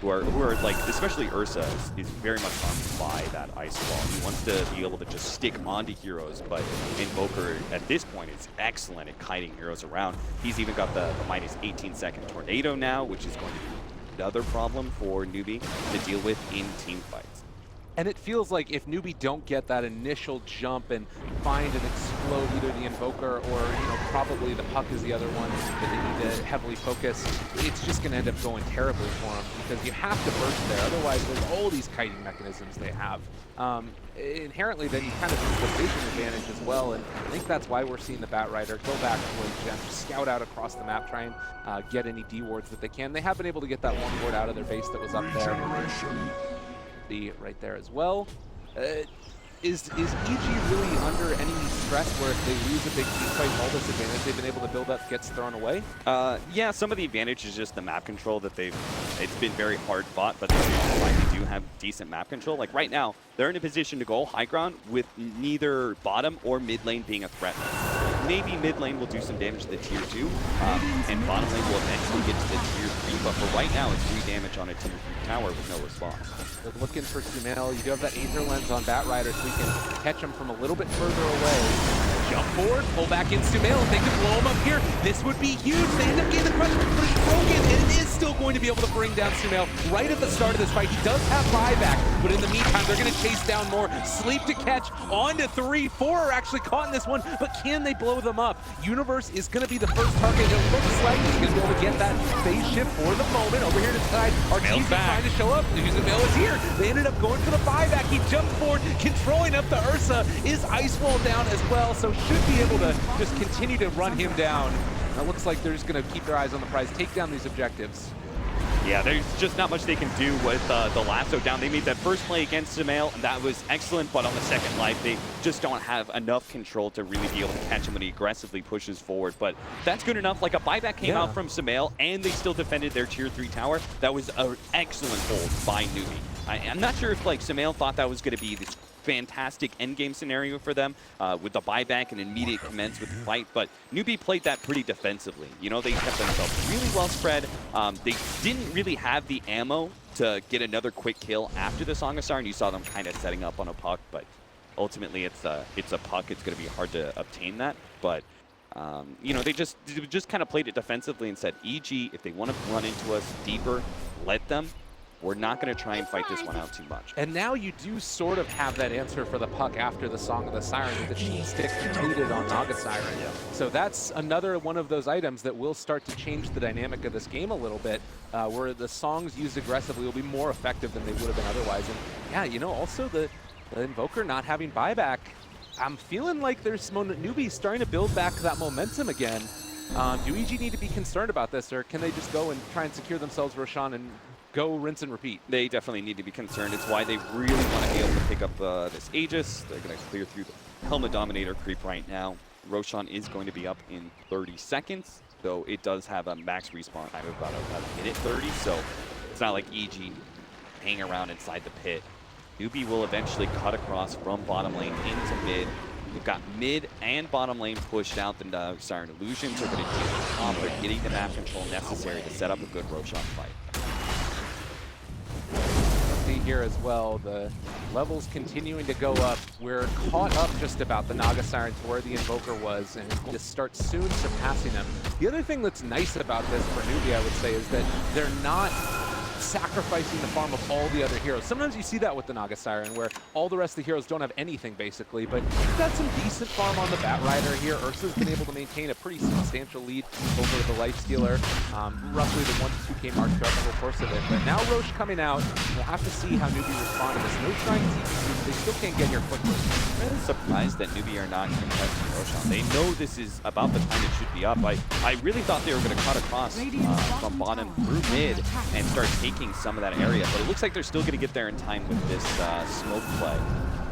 Who are like, especially Ursa is very much harmed by that ice wall. He wants to be able to just stick onto heroes, but Invoker at this point is excellent at kiting heroes around. He's even got the minus 18-second tornado now, which is going to be another problem for Newbee to deal with in team fights. And it feels like if Newbee don't get that initial jump and find and explode either the Invoker or, you know, probably the Puck is the other one that they need to heavily focus, it's just going to end up going terribly for them because you have to burst there. Otherwise, there's all these kiting mechanisms they have. Inherently, then you kind of lose the vision advantage as well, and I think that's why we're seeing the Bat Rider go back towards Gems, scout out across the map, try and get any D wards that they can. They have been able to get that one ward out of their base that was up there. Right there as well. is EG really under any stress where if they lose a big team fight, all this advantage they've been able to build up gets thrown away? Yeah, some of the advantage is just the map control that it's been very hard fought, but they do have decent map control. Like right now, they're in a position to go high ground with neither bottom or mid lane being a threat. Maybe mid lane will do some damage to the tier 2, and bottom lane will eventually get to the tier 3, but for right now, it's 3 damage on a tier 3 tower with no response. They're looking for Sumail. You do have that Aether Lens on Batrider, so you can catch him from a little bit further away. Jump forward, pull back in Sumail. If they can blow him up here, this would be huge. They end up getting the crush, but it's broken, and it is still going to be able to bring down Sumail right at the start of this fight. He does have buyback, but in the meantime, they're going to chase down more. Sleep to catch, on to 3. 4 are actually caught in this one, but can they blow them up? Universe is going to be the first target. It looks like he's going to be able to get that phase shift for the moment. Over here to the side, our team's trying to show up. Sumail is here. They ended up going for the buyback. He jumped forward, controlling up the Ursa. Is Ice Wall down as well, so should be able to just continue to run him down. It looks like they're just going to keep their eyes on the prize, take down these objectives. Yeah, there's just not much they can do with the lasso down. They made that first play against Sumail, and that was excellent, but on the second life, they just don't have enough control to really be able to catch him when he aggressively pushes forward. But that's good enough. Like, a buyback came out from Sumail, and they still defended their tier 3 tower. That was an excellent hold by Newbee. I'm not sure if, like, Sumail thought that was going to be this fantastic endgame scenario for them with the buyback and immediate commence with the fight, but Newbee played that pretty defensively. You know, they kept themselves really well spread. They didn't really have the ammo to get another quick kill after the Song of Siren. You saw them kind of setting up on a puck, but ultimately it's a puck. It's going to be hard to obtain that, but you know, they just kind of played it defensively and said, EG, if they want to run into us deeper, let them. We're not going to try and fight this one out too much. And now you do sort of have that answer for the puck after the Song of the Siren with the cheat stick completed on Naga Siren. Yeah. So that's another one of those items that will start to change the dynamic of this game a little bit, where the songs used aggressively will be more effective than they would have been otherwise. And yeah, you know, also the Invoker not having buyback, I'm feeling like there's Newbie starting to build back that momentum again. Do EG need to be concerned about this, or can they just go and try and secure themselves Roshan and go rinse and repeat? They definitely need to be concerned. It's why they really want to be able to pick up this Aegis. They're going to clear through the Helmet Dominator creep right now. Roshan is going to be up in 30 seconds, though it does have a max respawn time of about a minute 30, so it's not like EG hang around inside the pit. Newbee will eventually cut across from bottom lane into mid. We've got mid and bottom lane pushed out. The Siren Illusions are going to deal with top. They're getting the map control necessary to set up a good Roshan fight. See here as well, the levels continuing to go up. We're caught up just about the Naga Siren to where the Invoker was, and we'll just start soon surpassing them. The other thing that's nice about this for Newbee, I would say, is that they're not sacrificing the farm of all the other heroes. Sometimes you see that with the Naga Siren, where all the rest of the heroes don't have anything, basically, but you've got some decent farm on the Batrider here. Ursa's been able to maintain a pretty substantial lead over the Lifestealer, roughly the 1 to 2K mark throughout the whole course of it. But now Roche coming out, we'll have to see how Newbee respond to this. No trying to they still can't get here quickly. I'm really surprised that Newbee are not contesting Roshan. They know this is about the time it should be up. I really thought they were going to cut across from bottom through mid and start taking some of that area, but it looks like they're still going to get there in time with this smoke play.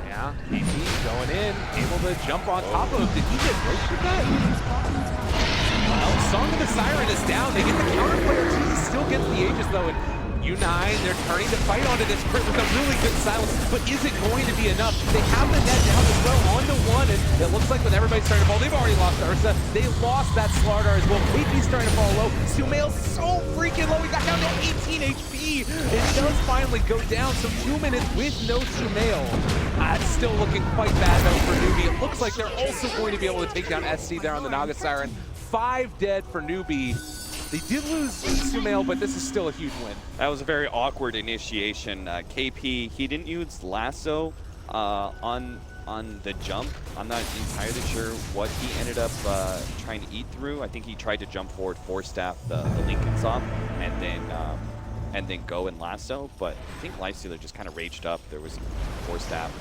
Yeah, KP going in, able to jump on top of him. Did he get roached with that? Well, Song of the Siren is down. They get the counter player. Jesus still gets the Aegis though, and U9, they're turning to fight onto this crit with a really good silence, but is it going to be enough? They have the net down as well, on to 1, and it looks like with everybody starting to fall, they've already lost to Ursa. They lost that Slardar as well. KP's starting to fall low. Sumail's so freaking low. He got down to 18 HP. It does finally go down, so 2 minutes with no Sumail. It's still looking quite bad though for Newbee. It looks like they're also going to be able to take down SC there on the Naga Siren. 5 dead for Newbee. They did lose Sumail, but this is still a huge win. That was a very awkward initiation. KP, he didn't use lasso on the jump. I'm not entirely sure what he ended up trying to eat through. I think he tried to jump forward, force staff the Lincoln's off, and then go and lasso. But I think Lifestealer just kind of raged up. There was force staff.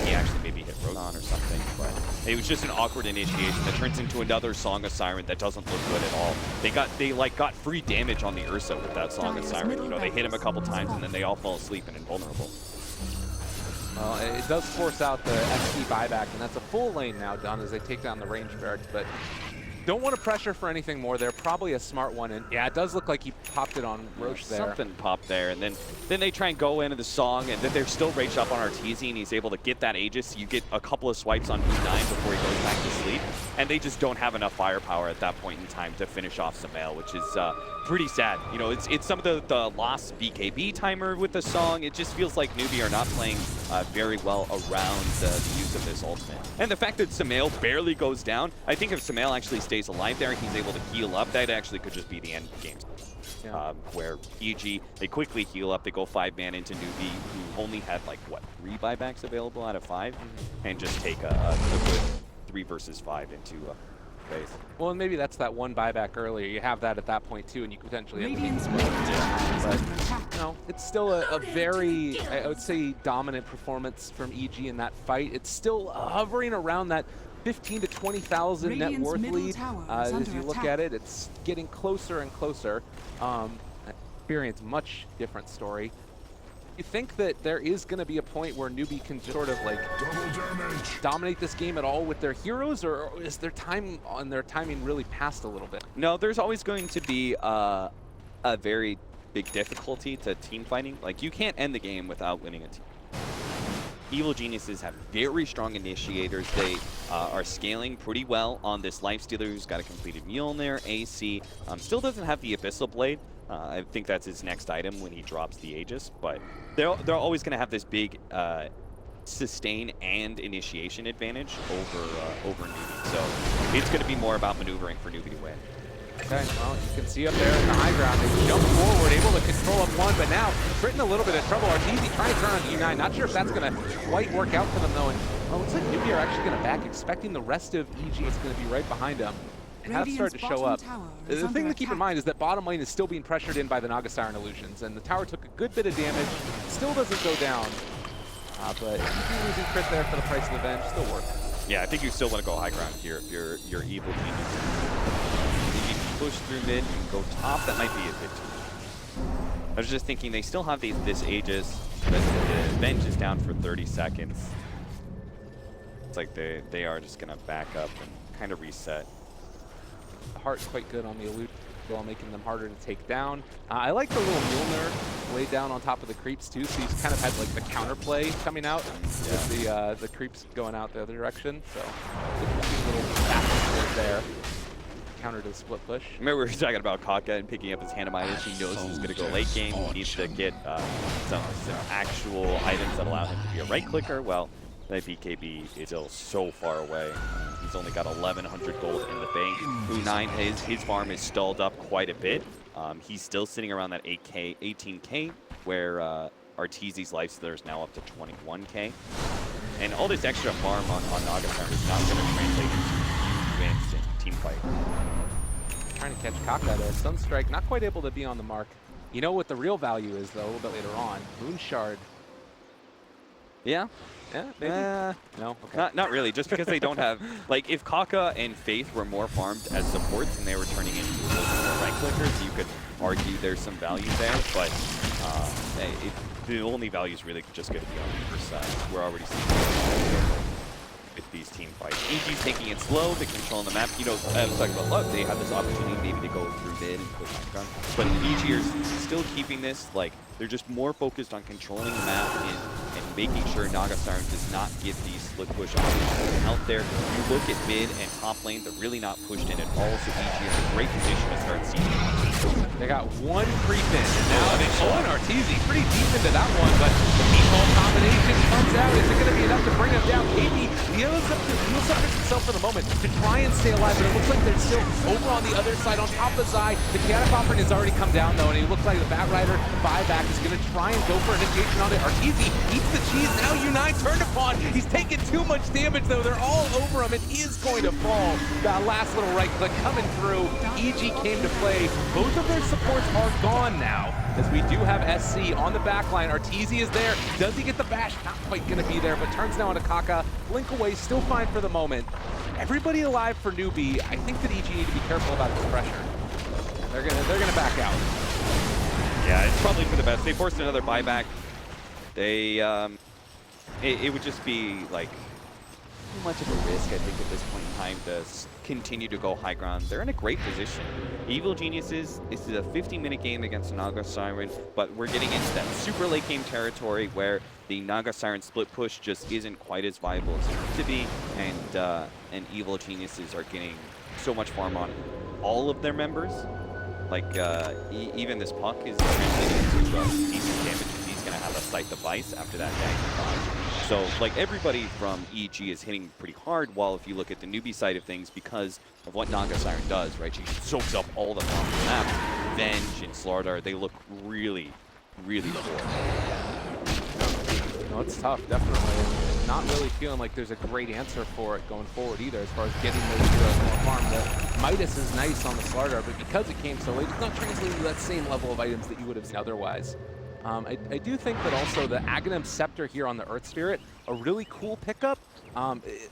He actually maybe hit Rodan or something, but it was just an awkward initiation that turns into another Song of Siren that doesn't look good at all. They got free damage on the Ursa with that Song of Siren. You know, they hit him a couple times and then they all fall asleep and invulnerable. Well, it does force out the SC buyback, and that's a full lane now done as they take down the range barracks, but don't want to pressure for anything more. They're probably a smart one, and yeah, it does look like he popped it on Roche there. Something popped there, and then they try and go into the song, and then they're still raged up on Arteezy, and he's able to get that Aegis. You get a couple of swipes on B9 before he goes back to sleep, and they just don't have enough firepower at that point in time to finish off Samael, which is pretty sad. You know, it's some of the lost BKB timer with the song. It just feels like Newbee are not playing very well around the use of this ultimate. And the fact that Samael barely goes down, I think if Samael actually stays alive there and he's able to heal up, that actually could just be the end of the game. Yeah. Where EG, they quickly heal up, they go 5-man into Newbee, who only had like, what, 3 buybacks available out of 5? And just take a good 3 versus 5 into base. Well, and maybe that's that one buyback earlier. You have that at that point too, and you potentially have Radiant's to middle tower is under attack. no, it's still a very, I would say, dominant performance from EG in that fight. It's still hovering around that 15 to 20,000 net Radiant's worth middle lead. tower is As under you look attack. at it, it's getting closer and closer. Experience much different story. You think that there is going to be a point where Newbee can sort of like dominate this game at all with their heroes, or is their time on their timing really passed a little bit? No, there's always going to be a very big difficulty to team fighting. Like, you can't end the game without winning a team. Evil Geniuses have very strong initiators. They are scaling pretty well on this Lifestealer who's got a completed Mjolnir, AC. Still doesn't have the Abyssal Blade. I think that's his next item when he drops the Aegis, but they're always going to have this big sustain and initiation advantage over Newbee. So it's going to be more about maneuvering for Newbee to win. Okay, well, you can see up there in the high ground, they jump forward, able to control up one, but now Triton in a little bit of trouble. Arteezy trying to turn on U9. Not sure if that's going to quite work out for them, though. And looks like Newbee are actually going to back, expecting the rest of EG is going to be right behind them. And have started to show up. The thing to keep in mind is that bottom lane is still being pressured in by the Naga Siren Illusions, and the tower took a good bit of damage, still doesn't go down. But EG losing crit there for the price of the Venge, still worth it. Yeah, I think you still want to go high ground here if you're Evil Genius. Push through mid and go top, that might be a bit too much. I was just thinking they still have this Aegis, but the Venge is down for 30 seconds. It's like they are just going to back up and kind of reset. The Heart's quite good on the elude, while making them harder to take down. I like the little Mjolnir laid down on top of the creeps too, so he's kind of had like the counterplay coming out with the creeps going out the other direction. So a little back there. Counter to the split push. Remember we were talking about Kaka and picking up his Hanamitis. He knows he's going to go late game. He needs to get some actual items that allow him to be a right clicker. Well, that BKB is still so far away. He's only got 1,100 gold in the bank. U9, his farm is stalled up quite a bit. He's still sitting around that 18k, where Arteezy's Lifestealer is now up to 21k. And all this extra farm on Naga Siren is not going to translate into wins in team fight. Trying to catch Kaka there. Sunstrike not quite able to be on the mark. You know what the real value is, though, a little bit later on. Moonshard. Yeah? Yeah, maybe? No? Okay. Not really, just because they don't have... Like, if Kaka and Faith were more farmed as supports and they were turning into a little bit more right clickers, you could argue there's some value there, but the only value is really just going to be on the other side. We're already seeing with these team fights. EG's taking it slow, they're controlling the map. You know, I was talking about luck, they have this opportunity maybe to go through mid and push back gun. But EG are still keeping this, like, they're just more focused on controlling the map and making sure Naga Siren does not get these split push options out there. You look at mid and top lane, they're really not pushed in at all, so EG is in a great position to start seeing. They got one creep in, and now they pull in Arteezy pretty deep into that one, but the meatball combination comes out. Is it going to be enough to bring him down? KB heals up himself for the moment to try and stay alive, but it looks like they're still over on the other side on top of Zai. The Chaotic Offering has already come down, though, and it looks like the Bat Rider buyback is going to try and go for initiation on it. Arteezy eats the cheese. Now U9 turned upon. He's taking too much damage, though. They're all over him. It is going to fall. That last little right click coming through. EG came to play. Both of their supports are gone now, as we do have SC on the back line. Arteezy is there. Does he get the bash? Not quite going to be there, but turns now into Kaka. Blink away, still fine for the moment. Everybody alive for Newbee. I think that EG need to be careful about this pressure. They're gonna back out. Yeah, it's probably for the best. They forced another buyback. They it would just be like too much of a risk, I think, at this point in time to continue to go high ground. They're in a great position. Evil Geniuses, this is a 50-minute game against Naga Siren, but we're getting into that super late game territory where the Naga Siren split push just isn't quite as viable as it used to be, and Evil Geniuses are getting so much farm on all of their members. Like, even this puck is translating into decent damage because he's going to have a sight device after that dagger dodge. So, like, everybody from EG is hitting pretty hard, while if you look at the newbie side of things, because of what Naga Siren does, right? She soaks up all the farm on the map. Venge and Slardar, they look really, really poor. No, it's tough, definitely. And not really feeling like there's a great answer for it going forward either, as far as getting those heroes more farm. The Midas is nice on the Slardar, but because it came so late, it's not translating to that same level of items that you would have seen otherwise. I do think that also the Aghanim Scepter here on the Earth Spirit, a really cool pickup,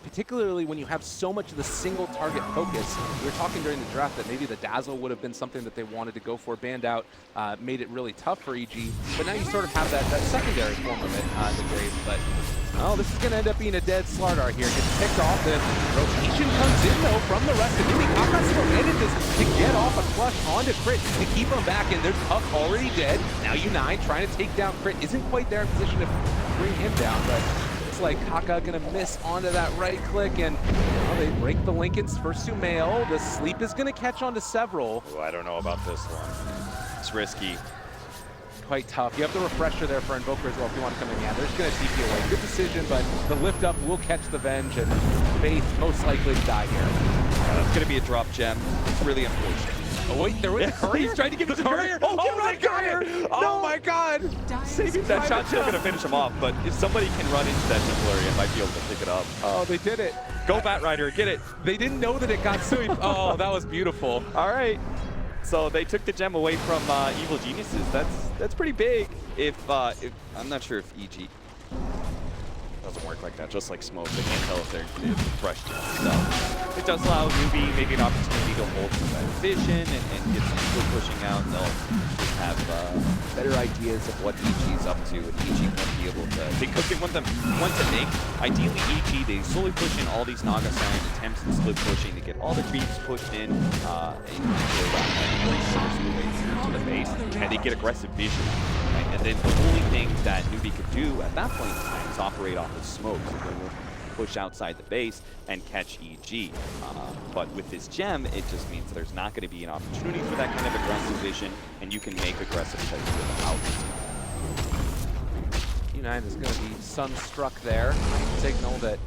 particularly when you have so much of the single target focus. We were talking during the draft that maybe the Dazzle would have been something that they wanted to go for. Banned out, made it really tough for EG, but now you sort of have that secondary form of it in the Grave. But oh, this is going to end up being a dead Slardar here. Gets picked off, and rotation comes in though from the rest of Newbee. Kaka still manages to get off a clutch onto Crit to keep him back, and there's Puck already dead. Now U9 trying to take down Crit, isn't quite there in position to bring him down, but looks like Kaka gonna miss onto that right click, and well, they break the Lincolns for Sumail. The sleep is gonna catch onto several. Ooh, I don't know about this one. It's risky. Quite tough. You have the refresher there for Invoker as well if you want to come in. Yeah, they're just going to TP away. Good decision, but the lift up will catch the Venge, and Faith most likely to die here. It's going to be a drop gem. It's really unfortunate. Oh wait, there was a courier? He's trying to give it to the courier. Oh, Oh my God! Oh my God! Saving that shot's still going to finish him off, but if somebody can run into that Templary, I might be able to pick it up. Oh, they did it. Go Bat Rider, get it. They didn't know that it got sweep. Oh, that was beautiful. All right. So they took the gem away from Evil Geniuses. That's pretty big. If I'm not sure if EG doesn't work like that, just like smoke. They can't tell if they're fresh. So it does allow Newbee maybe an opportunity to hold some better vision and get some good pushing out. And they'll just have better ideas of what EG's up to, and EG won't be able to, because they want to make, ideally EG, they slowly push in all these Naga Siren attempts and split pushing to get all the creeps pushed in and to the base, and they get aggressive vision. Right? And then the only thing that Newbee could do at that point in time is operate off of smoke. So they will push outside the base and catch EG. But with this gem, it just means there's not going to be an opportunity for that kind of aggressive vision, and you can make aggressive plays without it. U9 is going to be sunstruck there. Signal that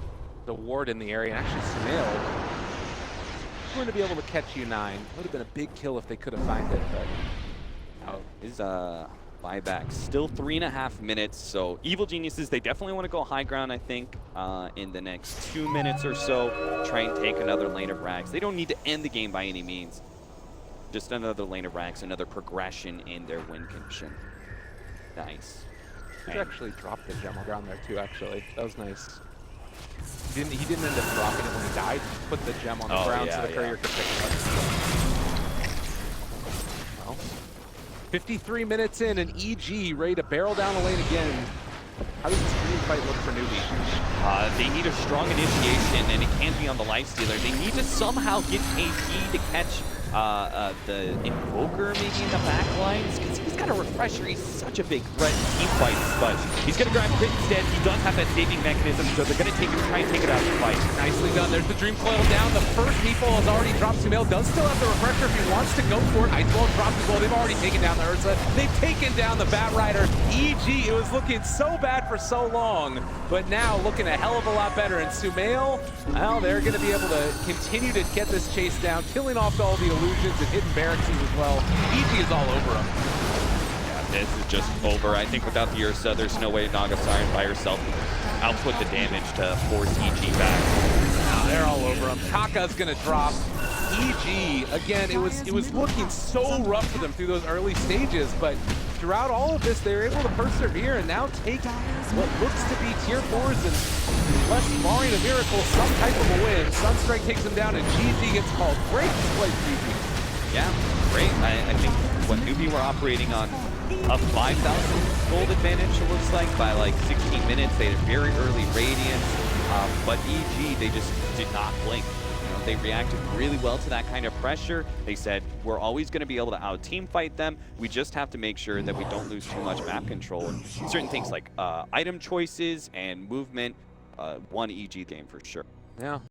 the ward in the area, and actually Sumail, going to be able to catch U9. Would have been a big kill if they could have found it, but Is buyback still 3.5 minutes, so Evil Geniuses, they definitely want to go high ground, I think, in the next 2 minutes or so. Try and take another lane of rags. They don't need to end the game by any means. Just another lane of rags, another progression in their win condition. Nice. he actually dropped the gem around there too, actually. That was nice. He didn't end up dropping it when he died. He put the gem on the ground so the courier could pick it up. Well, 53 minutes in, and EG ready to barrel down the lane again. How does this green fight look for Newbee? They need a strong initiation, and it can't be on the Lifestealer. They need to somehow get AP to catch the Invoker maybe in the back lines, because he's got a refresher. He's such a big threat in team fights, but he's going to grab Crit instead. He does have that saving mechanism, so they're going to try and take it out of the fight. Nicely done. There's the Dream Coil down. The first meatball has already dropped. Sumail does still have the refresher if he wants to go for it. Ice Ball dropped as well. They've already taken down the Ursa. They've taken down the Bat Rider. EG, it was looking so bad for so long, but now looking a hell of a lot better. And Sumail, well, they're going to be able to continue to get this chase down, killing off all the illusions and hidden barracks as well. EG is all over him. Yeah, this is just over. I think without the Ursa, there's no way Naga Siren by herself can output the damage to force EG back. Now they're all over him. Kaka's going to drop. EG, again, it was looking so rough for them through those early stages, but throughout all of this, they were able to persevere and now take what looks to be tier 4s and, less barring a miracle, some type of a win. Sunstrike takes him down and GG gets called. Great display, GG. Yeah, great. I think what Newbee were operating on a 5,000 gold advantage, it looks like, by like 16 minutes. They had a very early Radiant, but EG, they just did not blink. You know, they reacted really well to that kind of pressure. They said, we're always going to be able to out-team fight them. We just have to make sure that we don't lose too much map control. And certain things like item choices and movement, one EG game for sure. Yeah.